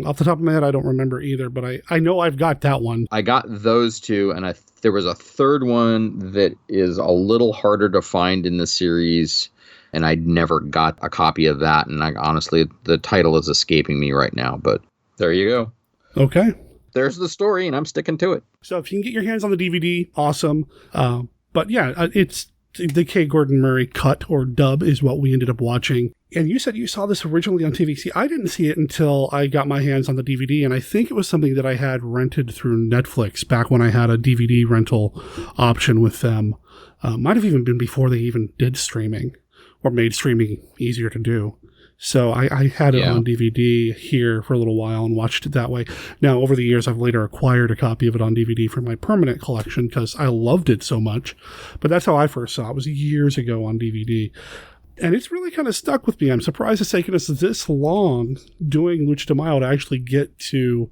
Off the top of my head, I don't remember either, but I know I've got that one. I got those 2, and there was a third one that is a little harder to find in the series, and I never got a copy of that. And honestly, the title is escaping me right now, but there you go. Okay. There's the story, and I'm sticking to it. So if you can get your hands on the DVD, awesome. But yeah, it's the K. Gordon Murray cut or dub is what we ended up watching. And you said you saw this originally on TV. See, I didn't see it until I got my hands on the DVD, and I think it was something that I had rented through Netflix back when I had a DVD rental option with them. Might have even been before they even did streaming or made streaming easier to do. So I had it on DVD here for a little while and watched it that way. Now, over the years, I've later acquired a copy of it on DVD for my permanent collection because I loved it so much. But that's how I first saw it. It was years ago on DVD. And it's really kind of stuck with me. I'm surprised it's taken us this long doing Lucha de Mayo to actually get to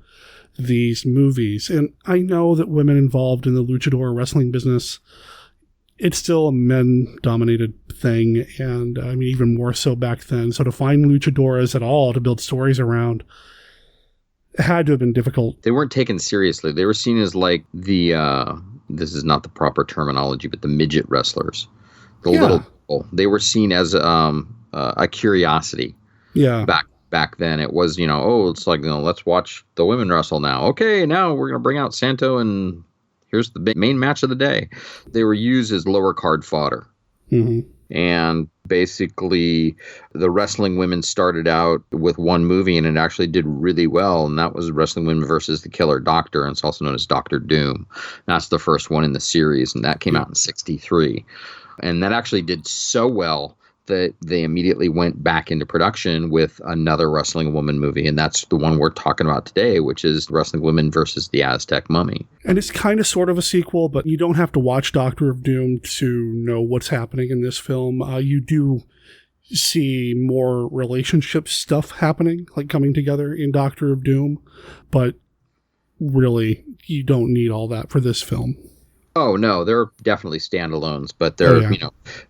these movies. And I know that women involved in the luchadora wrestling business, it's still a men-dominated thing, and even more so back then. So to find luchadoras at all to build stories around had to have been difficult. They weren't taken seriously. They were seen as like the, this is not the proper terminology, but the midget wrestlers. The little people. They were seen as a curiosity. Yeah. Back then it was, it's like, let's watch the women wrestle now. Okay, now we're going to bring out Santo and here's the main match of the day. They were used as lower card fodder. Mm-hmm. And basically, the Wrestling Women started out with one movie, and it actually did really well. And that was Wrestling Women versus the Killer Doctor, and it's also known as Dr. Doom. That's the first one in the series, and that came out in '63. And that actually did so well that they immediately went back into production with another Wrestling Woman movie, and that's the one we're talking about today, which is Wrestling Women versus the Aztec Mummy. And it's kind of sort of a sequel, but you don't have to watch Doctor of Doom to know what's happening in this film. You do see more relationship stuff happening, like coming together in Doctor of Doom, but really, you don't need all that for this film. Oh, no, they're definitely standalones, but they're,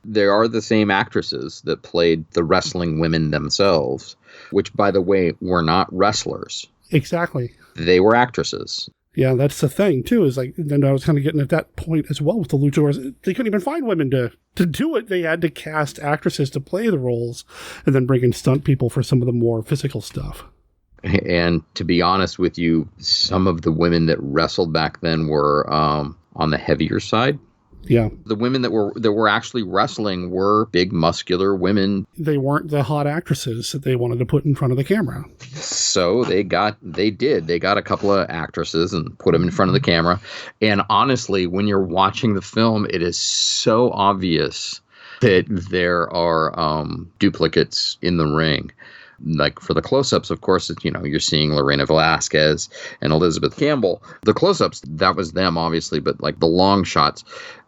they are the same actresses that played the Wrestling Women themselves, which, by the way, were not wrestlers. Exactly. They were actresses. Yeah, that's the thing, too, is like, then I was kind of getting at that point as well with the luchadors. They couldn't even find women to do it. They had to cast actresses to play the roles and then bring in stunt people for some of the more physical stuff. And to be honest with you, some of the women that wrestled back then were on the heavier side. Yeah. The women that were actually wrestling were big, muscular women. They weren't the hot actresses that they wanted to put in front of the camera. So they got a couple of actresses and put them in front of the camera. And honestly, when you're watching the film, it is so obvious that there are duplicates in the ring. Like for the close-ups, of course, you're seeing Lorena Velasquez and Elizabeth Campbell. The close-ups, that was them, obviously, but like the long shots,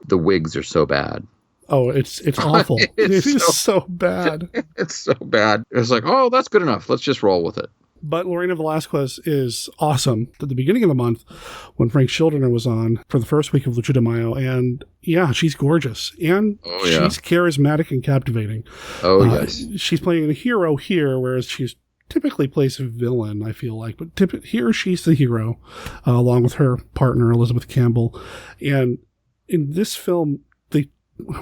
the wigs are so bad. Oh, it's awful. It is so bad. It's so bad. It's like, oh, that's good enough. Let's just roll with it. But Lorena Velasquez is awesome at the beginning of the month when Frank Schildiner was on for the first week of Lucha de Mayo. And yeah, she's gorgeous. And she's charismatic and captivating. Oh, yes. She's playing a hero here, whereas she's typically plays a villain, I feel like. But here she's the hero, along with her partner, Elizabeth Campbell. And in this film,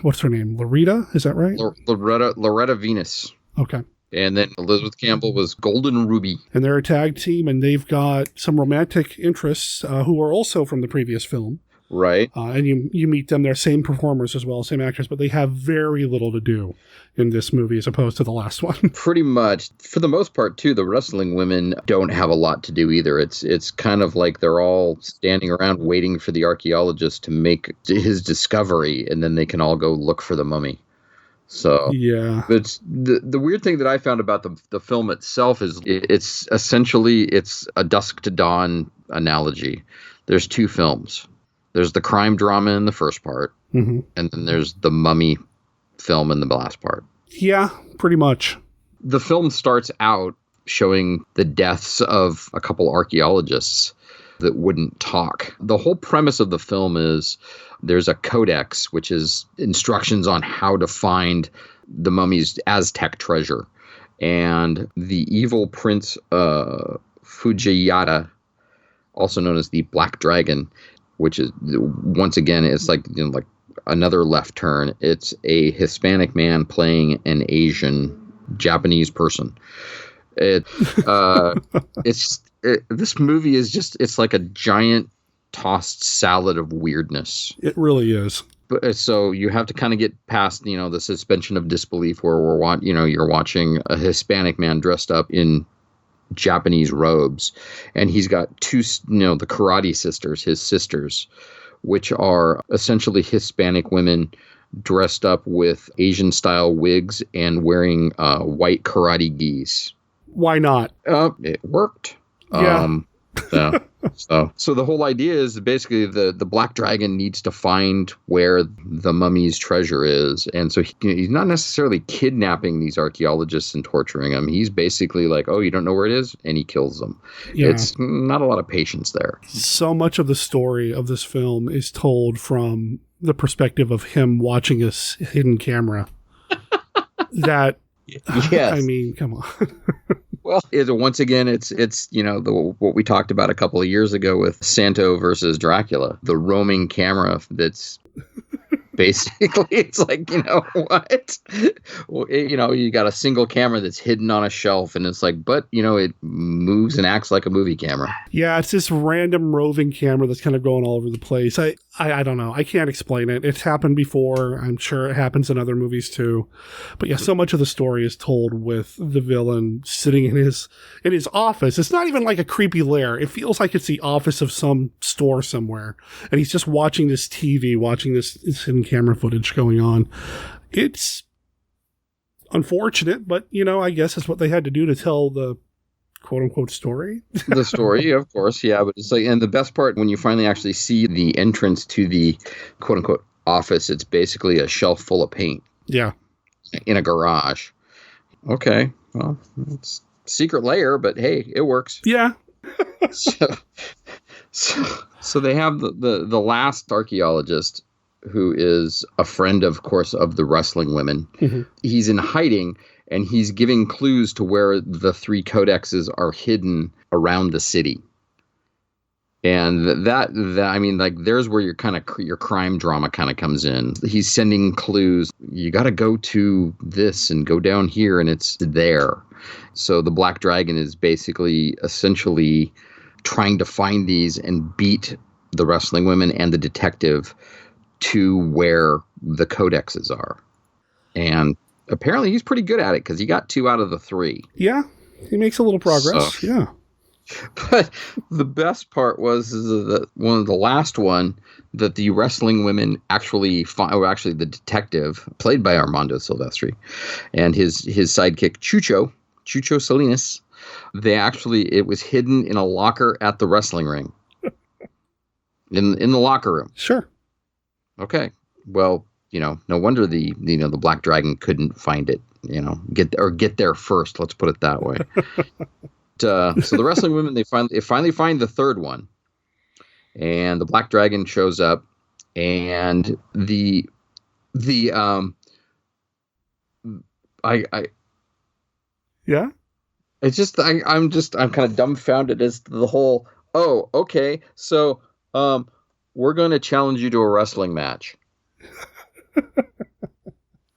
what's her name? Loretta? Is that right? Loretta Venus. Okay. And then Elizabeth Campbell was Golden Ruby. And they're a tag team, and they've got some romantic interests who are also from the previous film. Right. And you meet them. They're same performers as well, same actors, but they have very little to do in this movie as opposed to the last one. Pretty much. For the most part, too, the wrestling women don't have a lot to do either. It's kind of like they're all standing around waiting for the archaeologist to make his discovery, and then they can all go look for the mummy. So yeah, it's the weird thing that I found about the film itself is it's essentially a dusk to dawn analogy. There's two films. There's the crime drama in the first part, and then there's the mummy film in the last part. Yeah, pretty much. The film starts out showing the deaths of a couple archaeologists that wouldn't talk. The whole premise of the film is there's a codex, which is instructions on how to find the mummy's Aztec treasure. And the evil prince Fujiyata, also known as the Black Dragon, which is, once again, it's like, like another left turn. It's a Hispanic man playing an Asian Japanese person. This movie is just, it's like a giant tossed salad of weirdness. It really is. But so you have to kind of get past, the suspension of disbelief where you're watching a Hispanic man dressed up in Japanese robes, and he's got two, the karate sisters, his sisters, which are essentially Hispanic women dressed up with Asian style wigs and wearing white karate gis. Why not? It worked. Yeah. So the whole idea is basically the Black Dragon needs to find where the mummy's treasure is. And so he's not necessarily kidnapping these archaeologists and torturing them. He's basically like, oh, you don't know where it is? And he kills them. Yeah. It's not a lot of patience there. So much of the story of this film is told from the perspective of him watching a hidden camera. That, yes. I mean, come on. Well, once again, it's what we talked about a couple of years ago with Santo versus Dracula, the roaming camera that's basically, it's like, what? Well, you got a single camera that's hidden on a shelf, and it's like, but, it moves and acts like a movie camera. Yeah, it's this random roving camera that's kind of going all over the place. I don't know. I can't explain it. It's happened before. I'm sure it happens in other movies too. But yeah, so much of the story is told with the villain sitting in his office. It's not even like a creepy lair. It feels like it's the office of some store somewhere. And he's just watching this TV, watching this hidden camera footage going on. It's unfortunate, but I guess it's what they had to do to tell the quote unquote story. The story, of course, yeah, but it's like, and the best part when you finally actually see the entrance to the quote unquote office, it's basically a shelf full of paint. Yeah. In a garage. Okay, well, it's secret layer, but hey, it works. Yeah. So they have the last archaeologist, who is a friend, of course, of the wrestling women. Mm-hmm. He's in hiding, and he's giving clues to where the three codexes are hidden around the city. And that I mean, like, there's where your crime drama kind of comes in. He's sending clues. You got to go to this and go down here, and it's there. So the Black Dragon is essentially trying to find these and beat the wrestling women and the detective to where the codexes are. And apparently he's pretty good at it because he got 2 out of the 3. Yeah, he makes a little progress. Yeah. But the best part was that one of the last one that the wrestling women actually the detective, played by Armando Silvestri, and his sidekick Chucho Salinas, it was hidden in a locker at the wrestling ring. in the locker room. Sure. Okay. Well, no wonder the Black Dragon couldn't find it, get there first. Let's put it that way. So the wrestling women, they finally find the third one, and the Black Dragon shows up, and yeah, it's just I'm kind of dumbfounded as to the whole. Oh, okay, so we're going to challenge you to a wrestling match,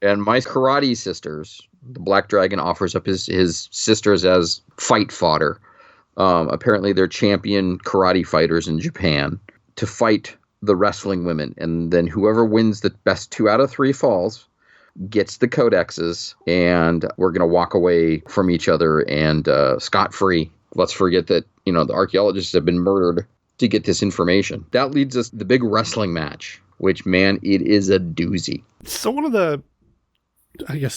and my karate sisters. The Black Dragon offers up his sisters as fight fodder. Apparently, they're champion karate fighters in Japan to fight the wrestling women. And then whoever wins the best 2 out of 3 falls gets the codexes. And we're going to walk away from each other and scot-free. Let's forget that, the archaeologists have been murdered to get this information. That leads us to the big wrestling match, which, man, it is a doozy. So one of the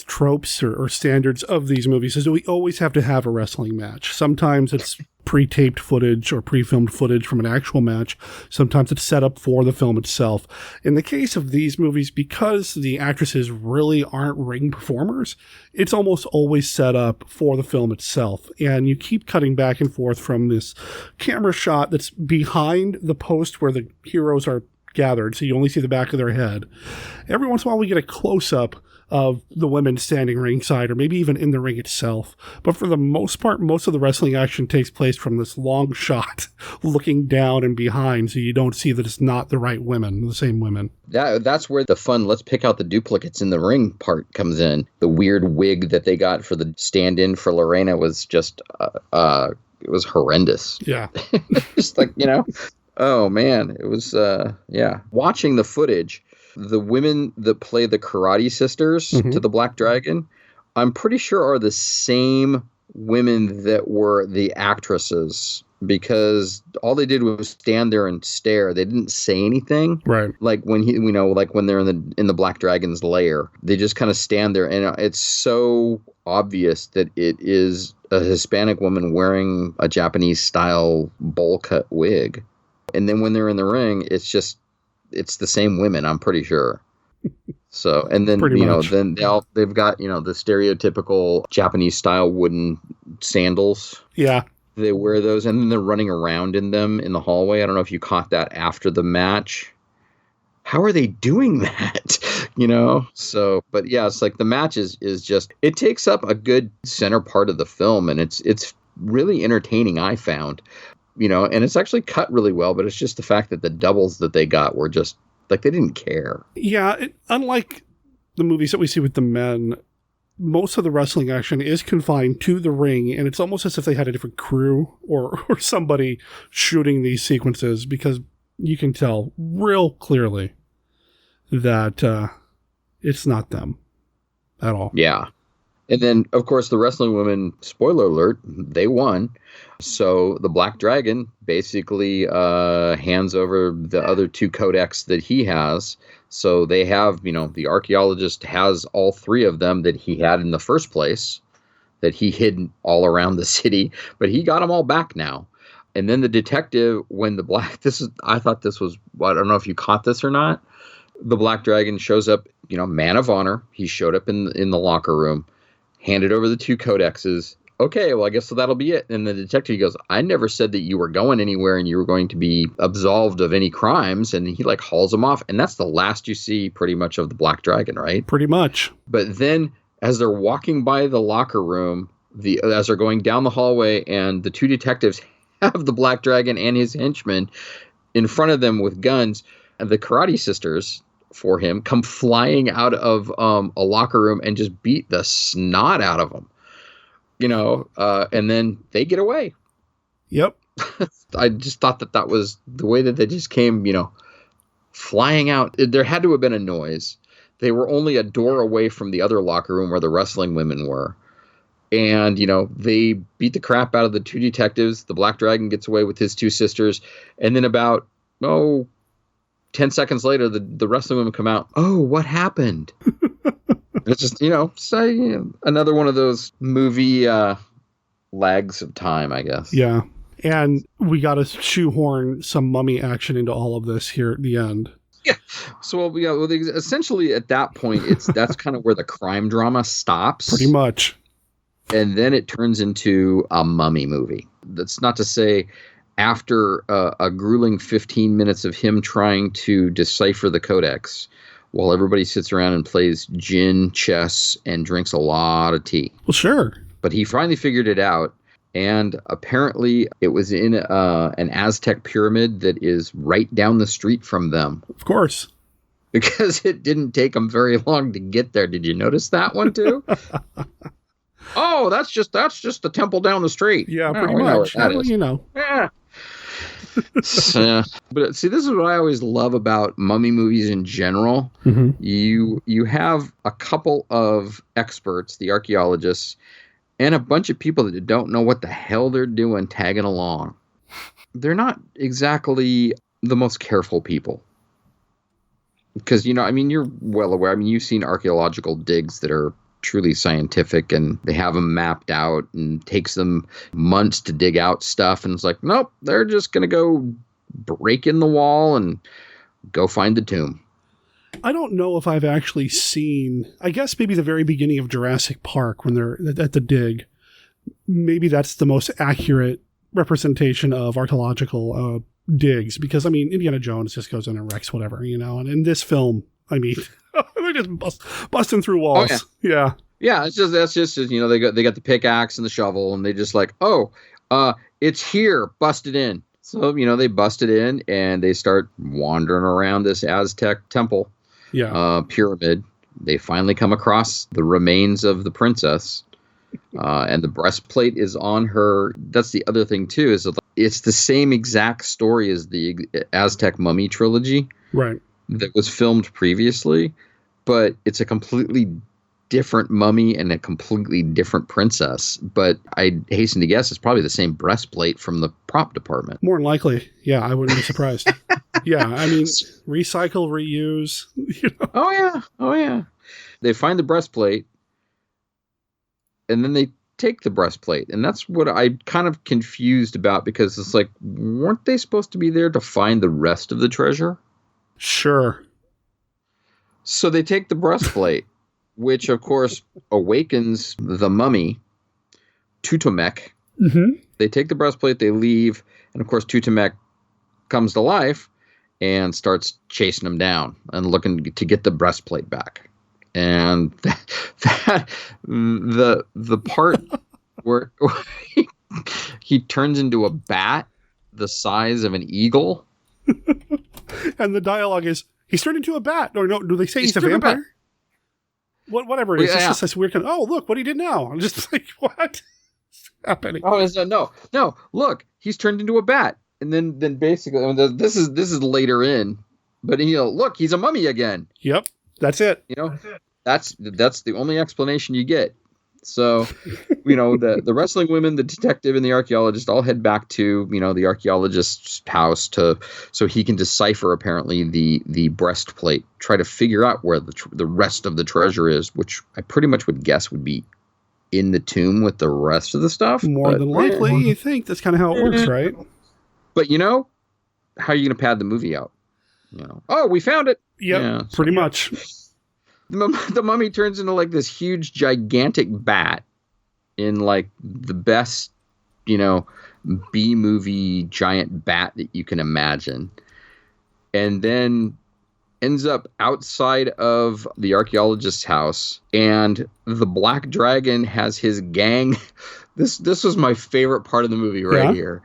tropes or standards of these movies is that we always have to have a wrestling match. Sometimes it's pre-taped footage or pre-filmed footage from an actual match. Sometimes it's set up for the film itself. In the case of these movies, because the actresses really aren't ring performers, it's almost always set up for the film itself. And you keep cutting back and forth from this camera shot that's behind the post where the heroes are gathered, so you only see the back of their head. Every once in a while we get a close-up of the women standing ringside, or maybe even in the ring itself. But for the most part, most of the wrestling action takes place from this long shot, looking down and behind, so you don't see that it's not the right women, the same women. That's where the fun, let's pick out the duplicates in the ring part comes in. The weird wig that they got for the stand-in for Lorena was just, it was horrendous. Yeah. Just like, oh man, it was, yeah. Watching the footage, the women that play the karate sisters to the Black Dragon, I'm pretty sure are the same women that were the actresses, because all they did was stand there and stare. They didn't say anything. Right. Like when when they're in the Black Dragon's lair, they just kind of stand there, and it's so obvious that it is a Hispanic woman wearing a Japanese style bowl cut wig. And then when they're in the ring, it's the same women, I'm pretty sure. So, and then, then they've got, the stereotypical Japanese style wooden sandals. Yeah. They wear those, and then they're running around in them in the hallway. I don't know if you caught that after the match. How are they doing that? So, but yeah, it's like the match is just, it takes up a good center part of the film, and it's really entertaining, I found. And it's actually cut really well, but it's just the fact that the doubles that they got were just, like, they didn't care. Yeah, unlike the movies that we see with the men, most of the wrestling action is confined to the ring, and it's almost as if they had a different crew or somebody shooting these sequences, because you can tell real clearly that it's not them at all. Yeah. And then, of course, the wrestling women, spoiler alert, they won. So the Black Dragon basically hands over the other 2 codex that he has. So they have, the archaeologist has all 3 of them that he had in the first place, that he hid all around the city. But he got them all back now. And then the detective, when I thought this was, I don't know if you caught this or not. The Black Dragon shows up, man of honor. He showed up in the locker room. Handed over the 2 codexes. Okay, well, I guess so that'll be it. And the detective goes, I never said that you were going anywhere and you were going to be absolved of any crimes. And he hauls him off. And that's the last you see pretty much of the Black Dragon, right? Pretty much. But then as they're walking by the locker room, as they're going down the hallway, and the 2 detectives have the Black Dragon and his henchmen in front of them with guns, and the Karate Sisters for him come flying out of a locker room and just beat the snot out of him, and then they get away. Yep. I just thought that was the way that they just came, flying out. There had to have been a noise. They were only a door away from the other locker room where the wrestling women were. And, they beat the crap out of the two detectives. The Black Dragon gets away with his two sisters. And then about, 10 seconds later, the wrestling women come out. Oh, what happened? It's just, another one of those movie lags of time, I guess. Yeah. And we got to shoehorn some mummy action into all of this here at the end. Yeah. So essentially at that point, that's kind of where the crime drama stops. Pretty much. And then it turns into a mummy movie. That's not to say after a grueling 15 minutes of him trying to decipher the codex while everybody sits around and plays gin, chess, and drinks a lot of tea. Well, sure. But he finally figured it out. And apparently it was in an Aztec pyramid that is right down the street from them. Of course. Because it didn't take them very long to get there. Did you notice that one too? Oh, that's just the temple down the street. Yeah, pretty much. Yeah. So, but see, this is what I always love about mummy movies in general. Mm-hmm. You have a couple of experts, the archaeologists, and a bunch of people that don't know what the hell they're doing tagging along. They're not exactly the most careful people. Because, you're well aware. You've seen archaeological digs that are truly scientific, and they have them mapped out, and it takes them months to dig out stuff. And it's like, nope, they're just going to go break in the wall and go find the tomb. I don't know if I've actually seen, I guess maybe the very beginning of Jurassic Park when they're at the dig. Maybe that's the most accurate representation of archaeological digs, because, Indiana Jones just goes in and wrecks whatever, and in this film, they're just busting through walls. Oh, yeah. Yeah, that's just they got the pickaxe and the shovel, and they just like, it's here, busted in. So, they busted in and they start wandering around this Aztec temple. Yeah. Pyramid. They finally come across the remains of the princess, and the breastplate is on her. That's the other thing too, is that it's the same exact story as the Aztec Mummy trilogy, right? That was filmed previously, but it's a completely different mummy and a completely different princess. But I hasten to guess it's probably the same breastplate from the prop department. More than likely, yeah, I wouldn't be surprised. Yeah, recycle, reuse. Oh yeah. They find the breastplate, and then they take the breastplate, and that's what I'm kind of confused about, because it's like, weren't they supposed to be there to find the rest of the treasure? Sure. So they take the breastplate, which of course awakens the mummy, Tutumek. Mm-hmm. They take the breastplate, they leave, and of course Tutumek comes to life and starts chasing them down and looking to get the breastplate back. And the part where he turns into a bat the size of an eagle. And the dialogue is, he's turned into a bat. Or no, do they say he's a vampire? Whatever it is. It's just this weird kind of, oh, look what he did now. I'm just like, what's happening? Oh, no, look, he's turned into a bat. And then basically, this is later in, but look, he's a mummy again. Yep, that's it. That's the only explanation you get. So, the wrestling women, the detective, and the archaeologist all head back to the archaeologist's house so he can decipher apparently the breastplate, try to figure out where the rest of the treasure is, which I pretty much would guess would be in the tomb with the rest of the stuff. More than likely, you think that's kind of how it works, right? But how are you going to pad the movie out? Oh, we found it. Yep, yeah, pretty much. The mummy turns into like this huge, gigantic bat in like the best, B-movie giant bat that you can imagine. And then ends up outside of the archaeologist's house, and the Black Dragon has his gang. This was my favorite part of the movie here.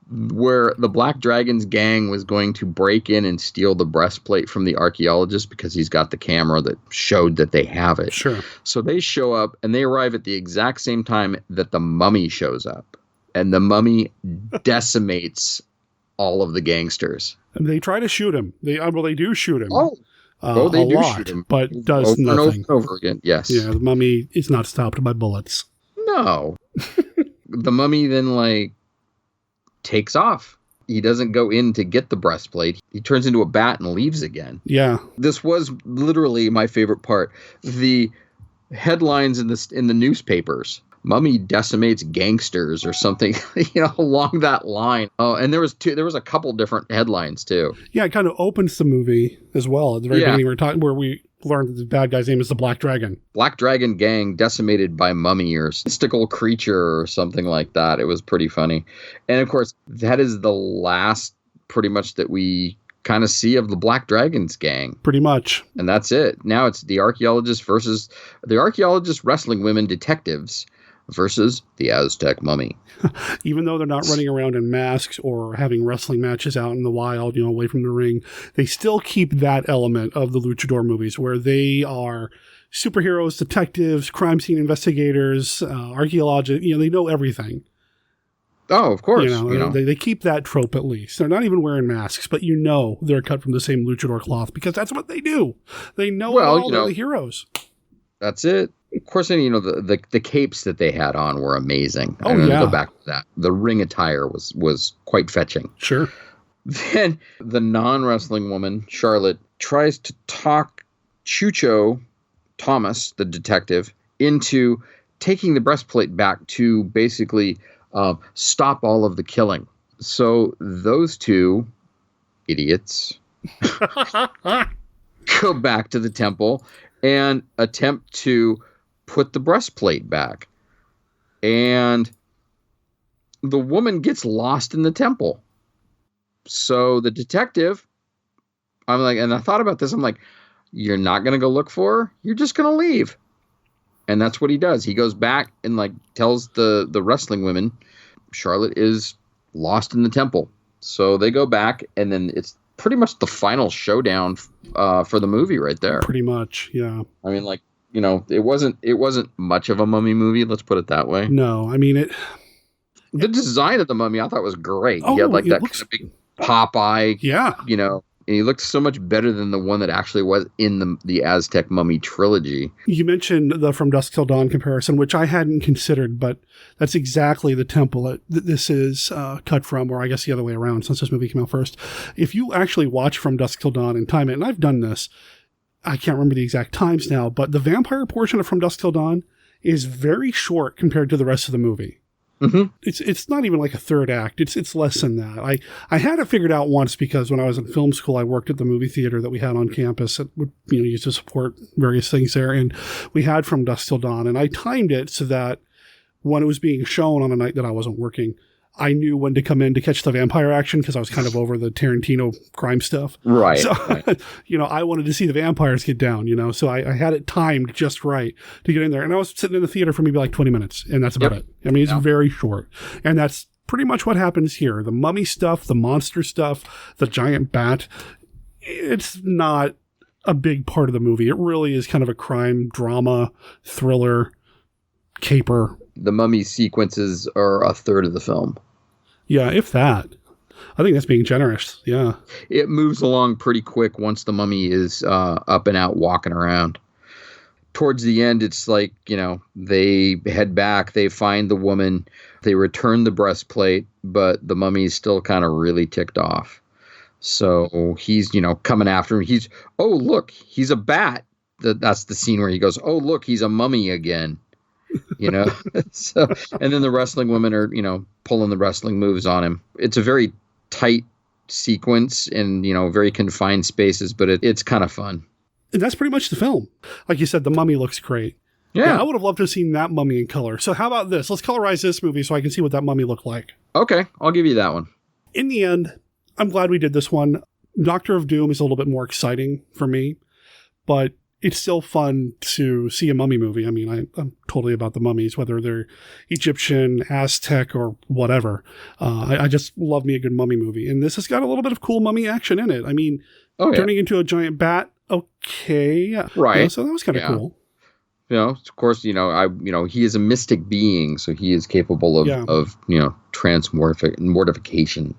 where the Black Dragon's gang was going to break in and steal the breastplate from the archaeologist because he's got the camera that showed that they have it. Sure. So they show up and they arrive at the exact same time that the mummy shows up. And the mummy decimates all of the gangsters. And they try to shoot him. They do shoot him. They do lot, shoot him. But does over nothing. And over again, yes. Yeah, the mummy is not stopped by bullets. No. The mummy then, takes off. He doesn't go in to get the breastplate. He turns into a bat and leaves again. Yeah. This was literally my favorite part. The headlines in the newspapers. Mummy decimates gangsters or something, along that line. Oh, and there was a couple different headlines too. Yeah, it kind of opens the movie as well. At the very beginning, where we learned that the bad guy's name is the Black Dragon. Black Dragon gang decimated by mummy or mystical creature or something like that. It was pretty funny. And of course, that is the last pretty much that we kind of see of the Black Dragon's gang. Pretty much. And that's it. Now it's the archaeologist versus the archaeologist wrestling women detectives versus the Aztec Mummy. Even though they're not running around in masks or having wrestling matches out in the wild, away from the ring, they still keep that element of the luchador movies where they are superheroes, detectives, crime scene investigators, archaeologists. They know everything. Oh, of course. They keep that trope at least. They're not even wearing masks, but they're cut from the same luchador cloth because that's what they do. They know they're the heroes. That's it. Of course, and the capes that they had on were amazing. Oh, I'm gonna yeah. go back to that. The ring attire was quite fetching. Sure. Then the non-wrestling woman, Charlotte, tries to talk Chucho Thomas, the detective, into taking the breastplate back to basically stop all of the killing. So those two idiots go back to the temple and attempt to put the breastplate back. And the woman gets lost in the temple. So the detective, and I thought about this, I'm like, you're not going to go look for her? You're just going to leave. And that's what he does. He goes back and tells the wrestling women Charlotte is lost in the temple. So they go back, and then it's pretty much the final showdown for the movie right there. Pretty much, yeah. I mean, it wasn't much of a mummy movie. Let's put it that way. No, I mean the design of the mummy I thought was great. Oh, he had that looks, kind of big pop eye. Yeah. And he looked so much better than the one that actually was in the Aztec Mummy trilogy. You mentioned the From Dusk Till Dawn comparison, which I hadn't considered, but that's exactly the temple that this is cut from, or I guess the other way around, since this movie came out first. If you actually watch From Dusk Till Dawn and time it, and I've done this, I can't remember the exact times now, but the vampire portion of From Dusk Till Dawn is very short compared to the rest of the movie. Mm-hmm. It's not even like a third act. It's less than that. I had it figured out once because when I was in film school, I worked at the movie theater that we had on campus that would used to support various things there, and we had From Dusk Till Dawn, and I timed it so that when it was being shown on a night that I wasn't working, I knew when to come in to catch the vampire action because I was kind of over the Tarantino crime stuff. Right. So, right. I wanted to see the vampires get down, so I had it timed just right to get in there. And I was sitting in the theater for maybe 20 minutes, and that's about it. I mean, it's very short. And that's pretty much what happens here. The mummy stuff, the monster stuff, the giant bat, it's not a big part of the movie. It really is kind of a crime, drama, thriller, caper. The mummy sequences are a third of the film. Yeah, if that. I think that's being generous. Yeah. It moves along pretty quick once the mummy is up and out walking around. Towards the end, it's like, they head back, they find the woman, they return the breastplate, but the mummy's still kind of really ticked off. So he's, coming after him. Oh, look, he's a bat. That's the scene where he goes, oh, look, he's a mummy again. So, and then the wrestling women are, pulling the wrestling moves on him. It's a very tight sequence in, very confined spaces, but it's kind of fun. And that's pretty much the film. Like you said, the mummy looks great. Yeah. I would have loved to have seen that mummy in color. So how about this? Let's colorize this movie so I can see what that mummy looked like. Okay, I'll give you that one. In the end, I'm glad we did this one. Doctor of Doom is a little bit more exciting for me, but it's still fun to see a mummy movie. I mean, I'm totally about the mummies, whether they're Egyptian, Aztec, or whatever. I just love me a good mummy movie. And this has got a little bit of cool mummy action in it. I mean, turning into a giant bat, okay. Right. So that was kind of cool. Of course, he is a mystic being, so he is capable of transmortification.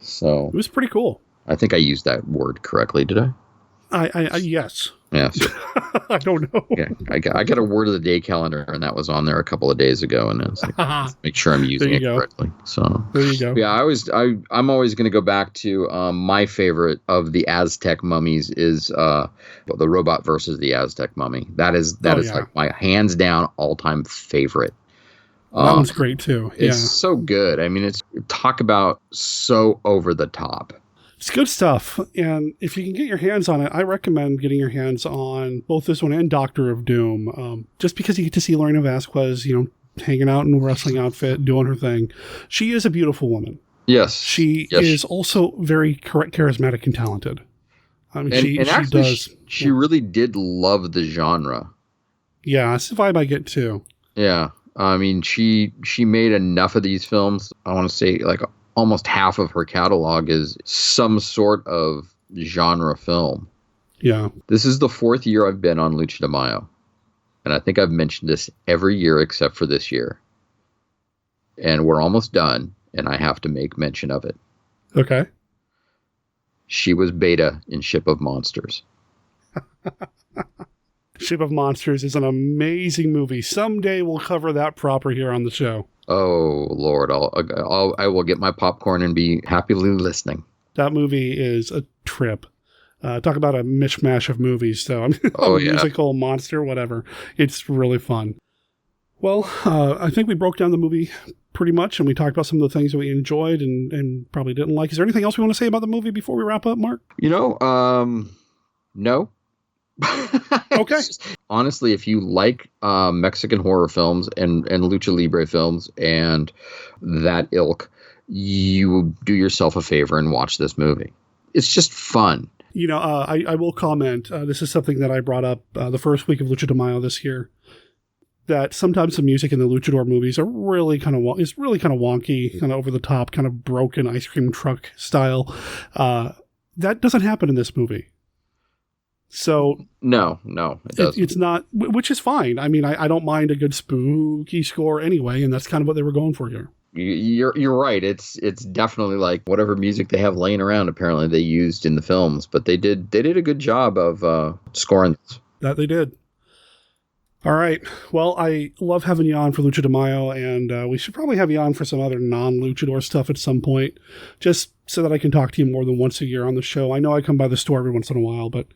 So it was pretty cool. I think I used that word correctly, did I? I yes. Yeah. I don't know. Yeah, I got a word of the day calendar, and that was on there a couple of days ago, and it's like, make sure I'm using it correctly. So there you go. Yeah, I'm always going to go back to my favorite of the Aztec mummies is the Robot versus the Aztec Mummy. That is like my hands down all time favorite. That one's great too. It's so good. I mean, it's talk about so over the top. It's good stuff, and if you can get your hands on it, I recommend getting your hands on both this one and Doctor of Doom, just because you get to see Lorena Vasquez, hanging out in a wrestling outfit, doing her thing. She is a beautiful woman. Yes. She is also very charismatic and talented. I mean, she really did love the genre. Yeah, that's the vibe I get too. Yeah. I mean, she made enough of these films. I want to say like almost half of her catalog is some sort of genre film. Yeah. This is the 4th year I've been on Lucha de Mayo. And I think I've mentioned this every year except for this year. And we're almost done, and I have to make mention of it. Okay. She was Beta in Ship of Monsters. Ship of Monsters is an amazing movie. Someday we'll cover that proper here on the show. Oh, Lord. I will get my popcorn and be happily listening. That movie is a trip. Talk about a mishmash of movies, though. I mean, musical, monster, whatever. It's really fun. Well, I think we broke down the movie pretty much, and we talked about some of the things that we enjoyed and probably didn't like. Is there anything else we want to say about the movie before we wrap up, Mark? No. Okay. Honestly, if you like Mexican horror films and Lucha Libre films and that ilk, you do yourself a favor and watch this movie. It's just fun. I will comment. This is something that I brought up the first week of Lucha de Mayo this year. That sometimes the music in the luchador movies are really kind of wonky, kind of over the top, kind of broken ice cream truck style. That doesn't happen in this movie. So no, it doesn't. It's not, which is fine. I mean, I don't mind a good spooky score anyway, and that's kind of what they were going for here. You're right. It's definitely like whatever music they have laying around. Apparently, they used in the films, but they did a good job of scoring this. That they did. All right. Well, I love having you on for Lucha de Mayo, and we should probably have you on for some other non-luchador stuff at some point, just so that I can talk to you more than once a year on the show. I know I come by the store every once in a while, but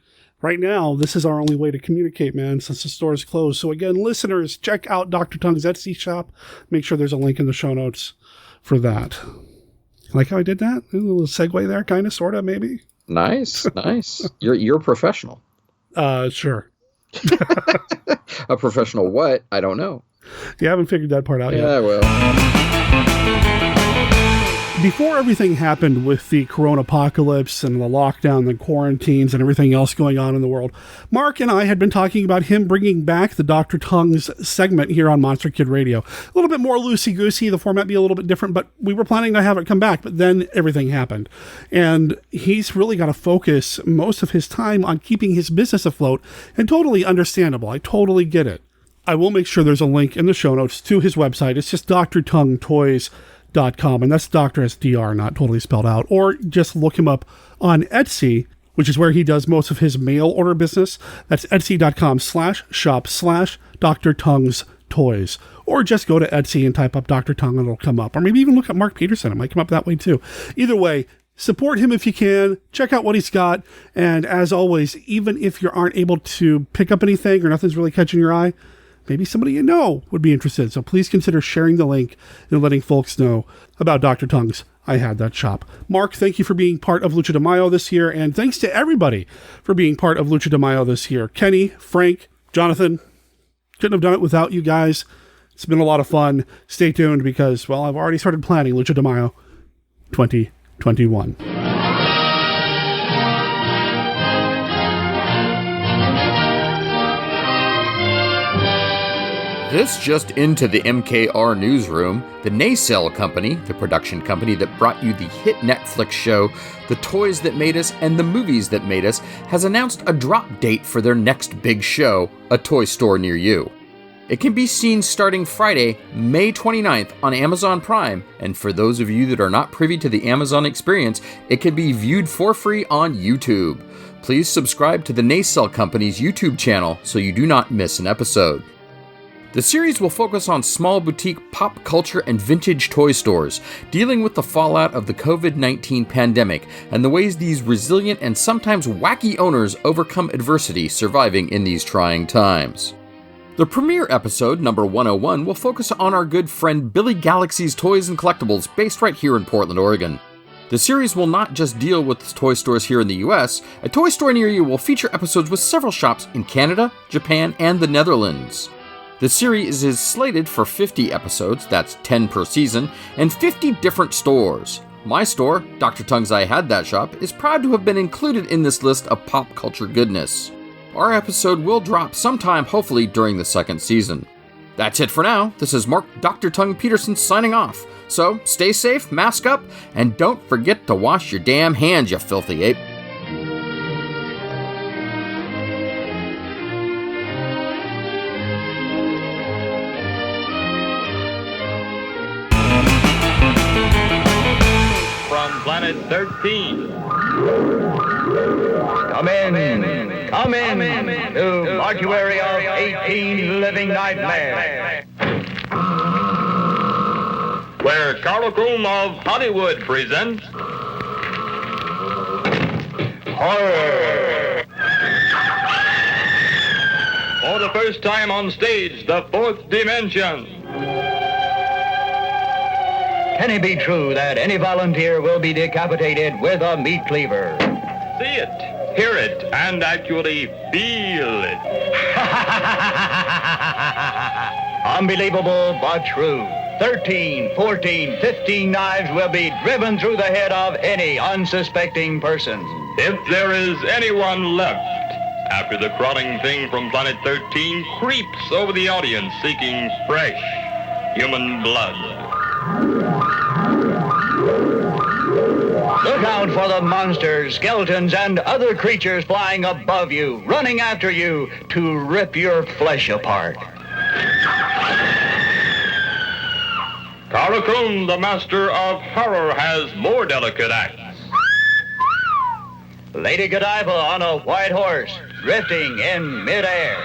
right now, this is our only way to communicate, man, since the store is closed. So again, listeners, check out Dr. Tongue's Etsy shop. Make sure there's a link in the show notes for that. Like how I did that? A little segue there, kind of, sort of, maybe? Nice. You're a professional. Sure. A professional what? I don't know. You haven't figured that part out yet. Yeah, well. Before everything happened with the corona apocalypse and the lockdown, the quarantines, and everything else going on in the world, Mark and I had been talking about him bringing back the Dr. Tongue's segment here on Monster Kid Radio. A little bit more loosey-goosey, the format be a little bit different, but we were planning to have it come back, but then everything happened. And he's really got to focus most of his time on keeping his business afloat, and totally understandable. I totally get it. I will make sure there's a link in the show notes to his website. It's just drtonguetoys.com, and that's Dr. as DR, not totally spelled out. Or just look him up on Etsy, which is where he does most of his mail order business. That's etsy.com/shop/Dr. Tongue's Toys. Or just go to Etsy and type up Dr. Tongue and it'll come up. Or maybe even look at Mark Pedersen. It might come up that way too. Either way, support him if you can. Check out what he's got. And as always, even if you aren't able to pick up anything or nothing's really catching your eye, maybe somebody you know would be interested. So please consider sharing the link and letting folks know about Dr. Tongue's I Had That Shop. Mark, thank you for being part of Lucha de Mayo this year. And thanks to everybody for being part of Lucha de Mayo this year. Kenny, Frank, Jonathan, couldn't have done it without you guys. It's been a lot of fun. Stay tuned because, well, I've already started planning Lucha de Mayo 2021. This just into the MKR newsroom. The Nacelle Company, the production company that brought you the hit Netflix show The Toys That Made Us and the Movies That Made Us, has announced a drop date for their next big show, A Toy Store Near You. It can be seen starting Friday, May 29th on Amazon Prime, and for those of you that are not privy to the Amazon experience, it can be viewed for free on YouTube. Please subscribe to the Nacelle Company's YouTube channel so you do not miss an episode. The series will focus on small boutique pop culture and vintage toy stores, dealing with the fallout of the COVID-19 pandemic and the ways these resilient and sometimes wacky owners overcome adversity, surviving in these trying times. The premiere episode, number 101, will focus on our good friend Billy Galaxy's Toys and Collectibles, based right here in Portland, Oregon. The series will not just deal with toy stores here in the US. A Toy Store Near You will feature episodes with several shops in Canada, Japan, and the Netherlands. The series is slated for 50 episodes, that's 10 per season, and 50 different stores. My store, Dr. Tongue's I Had That Shop, is proud to have been included in this list of pop culture goodness. Our episode will drop sometime, hopefully, during the second season. That's it for now. This is Mark Dr. Tongue Pedersen signing off. So, stay safe, mask up, and don't forget to wash your damn hands, you filthy ape. Planet 13. Come in to mortuary of 18 living nightmares. Where Carlo Groom of Hollywood presents horror. For the first time on stage, the fourth dimension. Can it be true that any volunteer will be decapitated with a meat cleaver? See it, hear it, and actually feel it. Unbelievable but true. 13, 14, 15 knives will be driven through the head of any unsuspecting person. If there is anyone left, after the crawling thing from Planet 13 creeps over the audience seeking fresh human blood. Look out for the monsters, skeletons, and other creatures flying above you, running after you to rip your flesh apart. Carlo Kroon, the master of horror, has more delicate acts. Lady Godiva on a white horse, drifting in midair.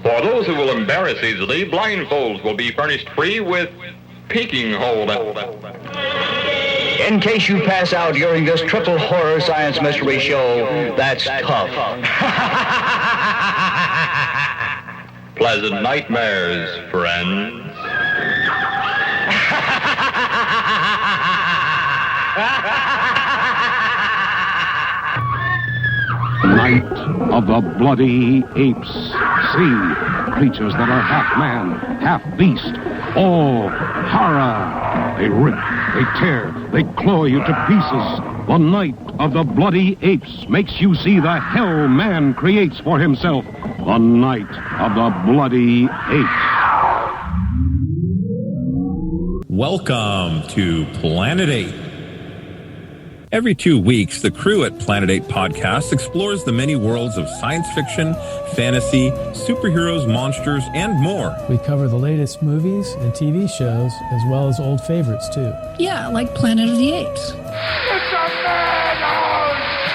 For those who will embarrass easily, blindfolds will be furnished free with peeking hold. In case you pass out during this triple horror science mystery show, that's tough. Pleasant nightmares, friends. Night of the Bloody Apes. See, creatures that are half man, half beast, all horror. They rip, they tear, they claw you to pieces. The Night of the Bloody Apes makes you see the hell man creates for himself. The Night of the Bloody Apes. Welcome to Planet 8. Every 2 weeks, the crew at Planet 8 Podcast explores the many worlds of science fiction, fantasy, superheroes, monsters, and more. We cover the latest movies and TV shows, as well as old favorites, too. Yeah, like Planet of the Apes. It's a madhouse!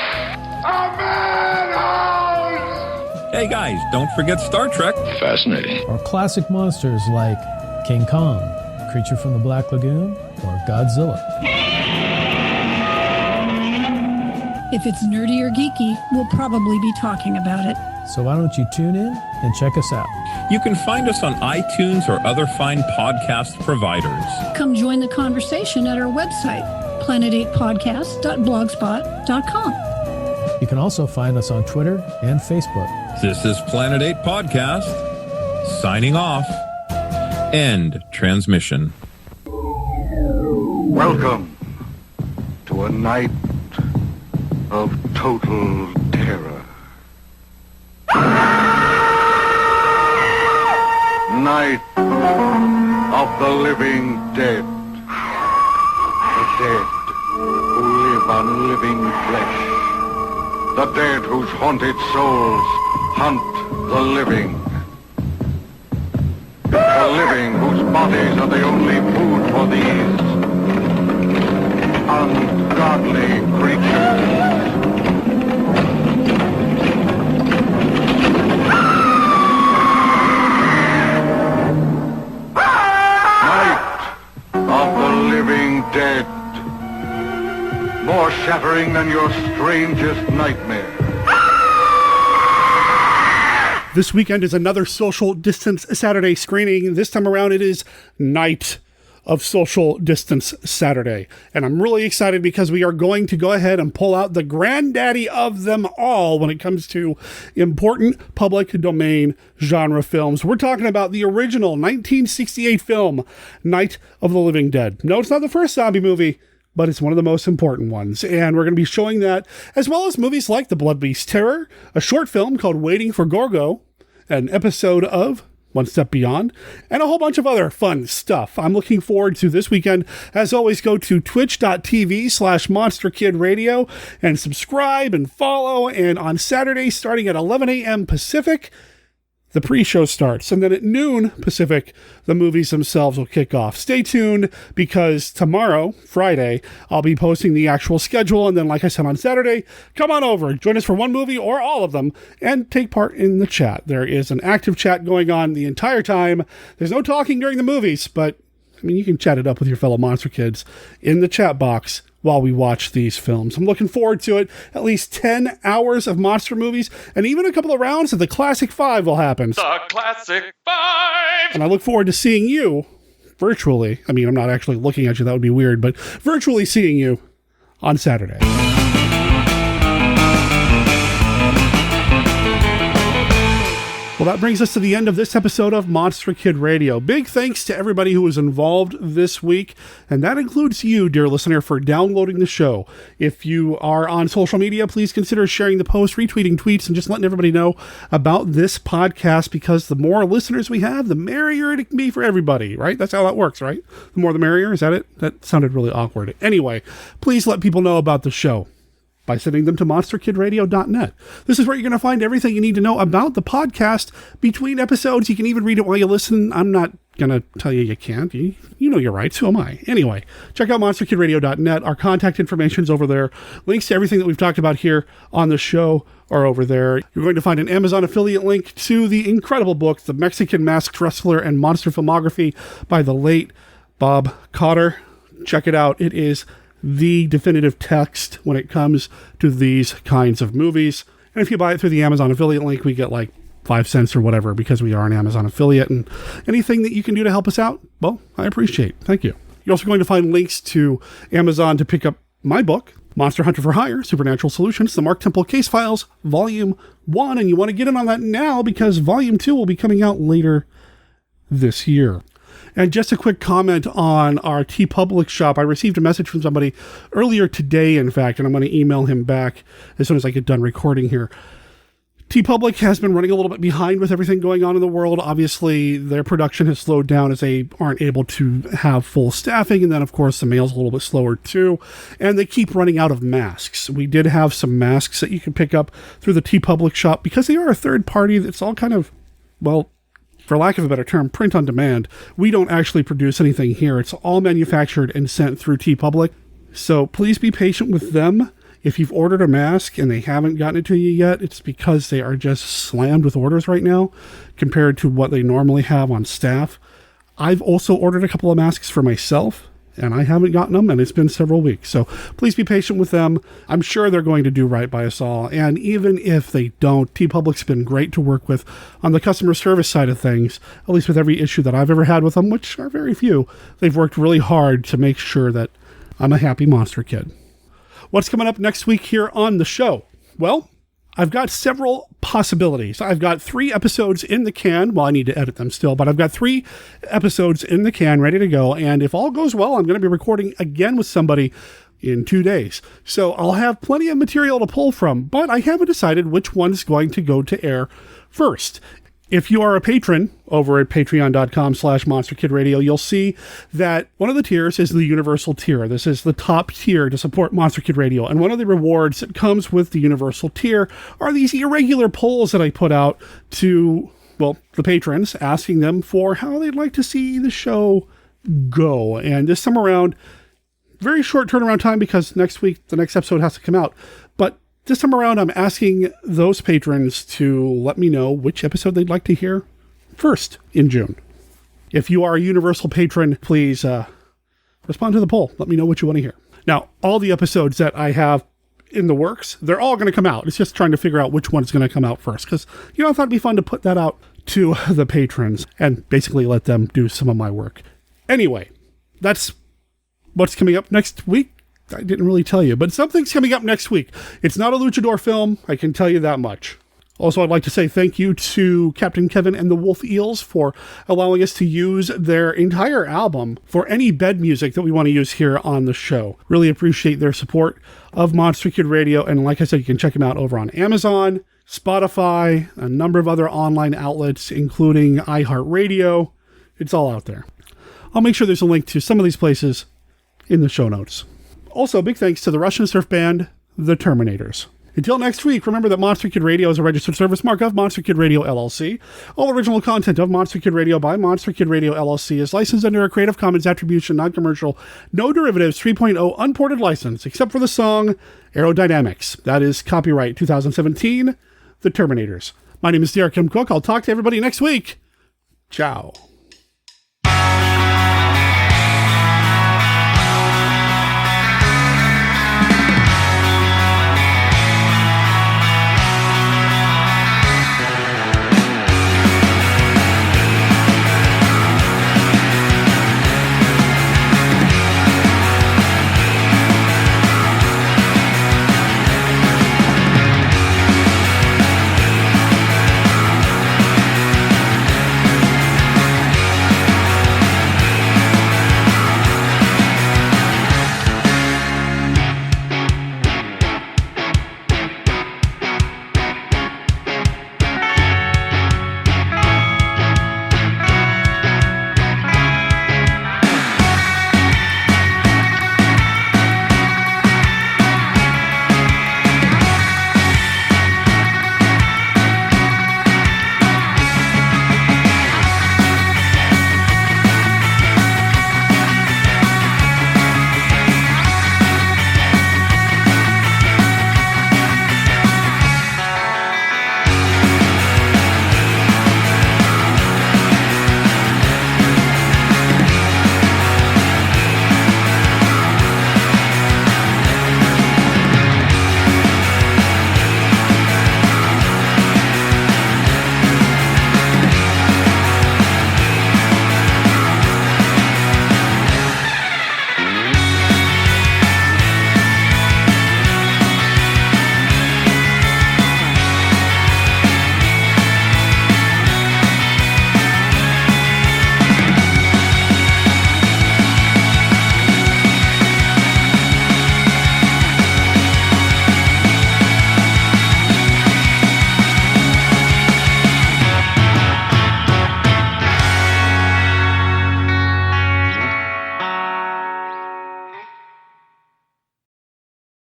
A madhouse! Hey guys, don't forget Star Trek. Fascinating. Or classic monsters like King Kong, Creature from the Black Lagoon, or Godzilla. If it's nerdy or geeky, we'll probably be talking about it. So why don't you tune in and check us out? You can find us on iTunes or other fine podcast providers. Come join the conversation at our website, planet8podcast.blogspot.com. You can also find us on Twitter and Facebook. This is Planet 8 Podcast, signing off. End transmission. Welcome to a night of total terror. night of the living dead. The dead who live on living flesh. The dead whose haunted souls hunt the living. The living whose bodies are the only food for these ungodly creatures. Night of the living dead. More shattering than your strangest nightmare. This weekend is another Social Distance Saturday screening. This time around, it is Night of Social Distance Saturday. And I'm really excited because we are going to go ahead and pull out the granddaddy of them all when it comes to important public domain genre films. We're talking about the original 1968 film, Night of the Living Dead. No, it's not the first zombie movie, but it's one of the most important ones. And we're going to be showing that, as well as movies like The Blood Beast Terror, a short film called Waiting for Gorgo, an episode of One Step Beyond, and a whole bunch of other fun stuff. I'm looking forward to this weekend. As always, go to twitch.tv/MonsterKidRadio and subscribe and follow. And on Saturday, starting at 11 a.m. Pacific, the pre-show starts, and then at noon Pacific, the movies themselves will kick off. Stay tuned, because tomorrow, Friday, I'll be posting the actual schedule, and then, like I said, on Saturday, come on over, join us for one movie or all of them, and take part in the chat. There is an active chat going on the entire time. There's no talking during the movies, but, I mean, you can chat it up with your fellow Monster Kids in the chat box while we watch these films. I'm looking forward to it. At least 10 hours of monster movies, and even a couple of rounds of the Classic 5 will happen. The Classic 5! And I look forward to seeing you virtually. I mean, I'm not actually looking at you, that would be weird, but virtually seeing you on Saturday. Well, that brings us to the end of this episode of Monster Kid Radio. Big thanks to everybody who was involved this week, and that includes you, dear listener, for downloading the show. If you are on social media, please consider sharing the post, retweeting tweets, and just letting everybody know about this podcast, because the more listeners we have, the merrier it can be for everybody, right? That's how that works, right? The more the merrier, is that it? That sounded really awkward. Anyway, please let people know about the show by sending them to monsterkidradio.net. This is where you're going to find everything you need to know about the podcast between episodes. You can even read it while you listen. I'm not going to tell you can't. You know your rights. Who am I? Anyway, check out monsterkidradio.net. Our contact information's over there. Links to everything that we've talked about here on the show are over there. You're going to find an Amazon affiliate link to the incredible book, The Mexican Masked Wrestler and Monster Filmography by the late Bob Cotter. Check it out. It is the definitive text when it comes to these kinds of movies. And if you buy it through the Amazon affiliate link, we get like 5 cents or whatever, because we are an Amazon affiliate, and anything that you can do to help us out, well, I appreciate. Thank you. You're also going to find links to Amazon to pick up my book, Monster Hunter for Hire, Supernatural Solutions, The Mark Temple Case Files, Volume 1, and you want to get in on that now, because Volume 2 will be coming out later this year. And just a quick comment on our TeePublic shop. I received a message from somebody earlier today, in fact, and I'm going to email him back as soon as I get done recording here. TeePublic has been running a little bit behind with everything going on in the world. Obviously, their production has slowed down as they aren't able to have full staffing. And then, of course, the mail's a little bit slower, too. And they keep running out of masks. We did have some masks that you can pick up through the TeePublic shop, because they are a third party that's all kind of, well, for lack of a better term, print on demand. We don't actually produce anything here. It's all manufactured and sent through TeePublic. So please be patient with them. If you've ordered a mask and they haven't gotten it to you yet, it's because they are just slammed with orders right now compared to what they normally have on staff. I've also ordered a couple of masks for myself, and I haven't gotten them, and it's been several weeks. So please be patient with them. I'm sure they're going to do right by us all. And even if they don't, TeePublic's been great to work with on the customer service side of things, at least with every issue that I've ever had with them, which are very few. They've worked really hard to make sure that I'm a happy monster kid. What's coming up next week here on the show? Well, I've got several possibilities. I've got 3 episodes in the can. Well, I need to edit them still, but I've got 3 episodes in the can ready to go. And if all goes well, I'm going to be recording again with somebody in 2 days. So I'll have plenty of material to pull from, but I haven't decided which one's going to go to air first. If you are a patron over at patreon.com/MonsterKidRadio, you'll see that one of the tiers is the Universal tier. This is the top tier to support Monster Kid Radio. And one of the rewards that comes with the Universal tier are these irregular polls that I put out to, well, the patrons, asking them for how they'd like to see the show go. And this time around, very short turnaround time because next week, the next episode has to come out. But this time around, I'm asking those patrons to let me know which episode they'd like to hear first in June. If you are a Universal patron, please respond to the poll. Let me know what you want to hear. Now, all the episodes that I have in the works, they're all going to come out. It's just trying to figure out which one's going to come out first. Because, I thought it'd be fun to put that out to the patrons and basically let them do some of my work. Anyway, that's what's coming up next week. I didn't really tell you, but something's coming up next week. It's not a luchador film, I can tell you that much. Also, I'd like to say thank you to Captain Kevin and the Wolf Eels for allowing us to use their entire album for any bed music that we want to use here on the show. Really appreciate their support of Monster Kid Radio, and like I said, you can check them out over on Amazon, Spotify, a number of other online outlets, including iHeartRadio. It's all out there. I'll make sure there's a link to some of these places in the show notes. Also, big thanks to the Russian surf band, The Terminators. Until next week, remember that Monster Kid Radio is a registered service mark of Monster Kid Radio, LLC. All original content of Monster Kid Radio by Monster Kid Radio, LLC is licensed under a Creative Commons Attribution, Non-Commercial, No Derivatives 3.0 Unported license, except for the song Aerodynamics. That is copyright 2017, The Terminators. My name is Derek M. Cook. I'll talk to everybody next week. Ciao.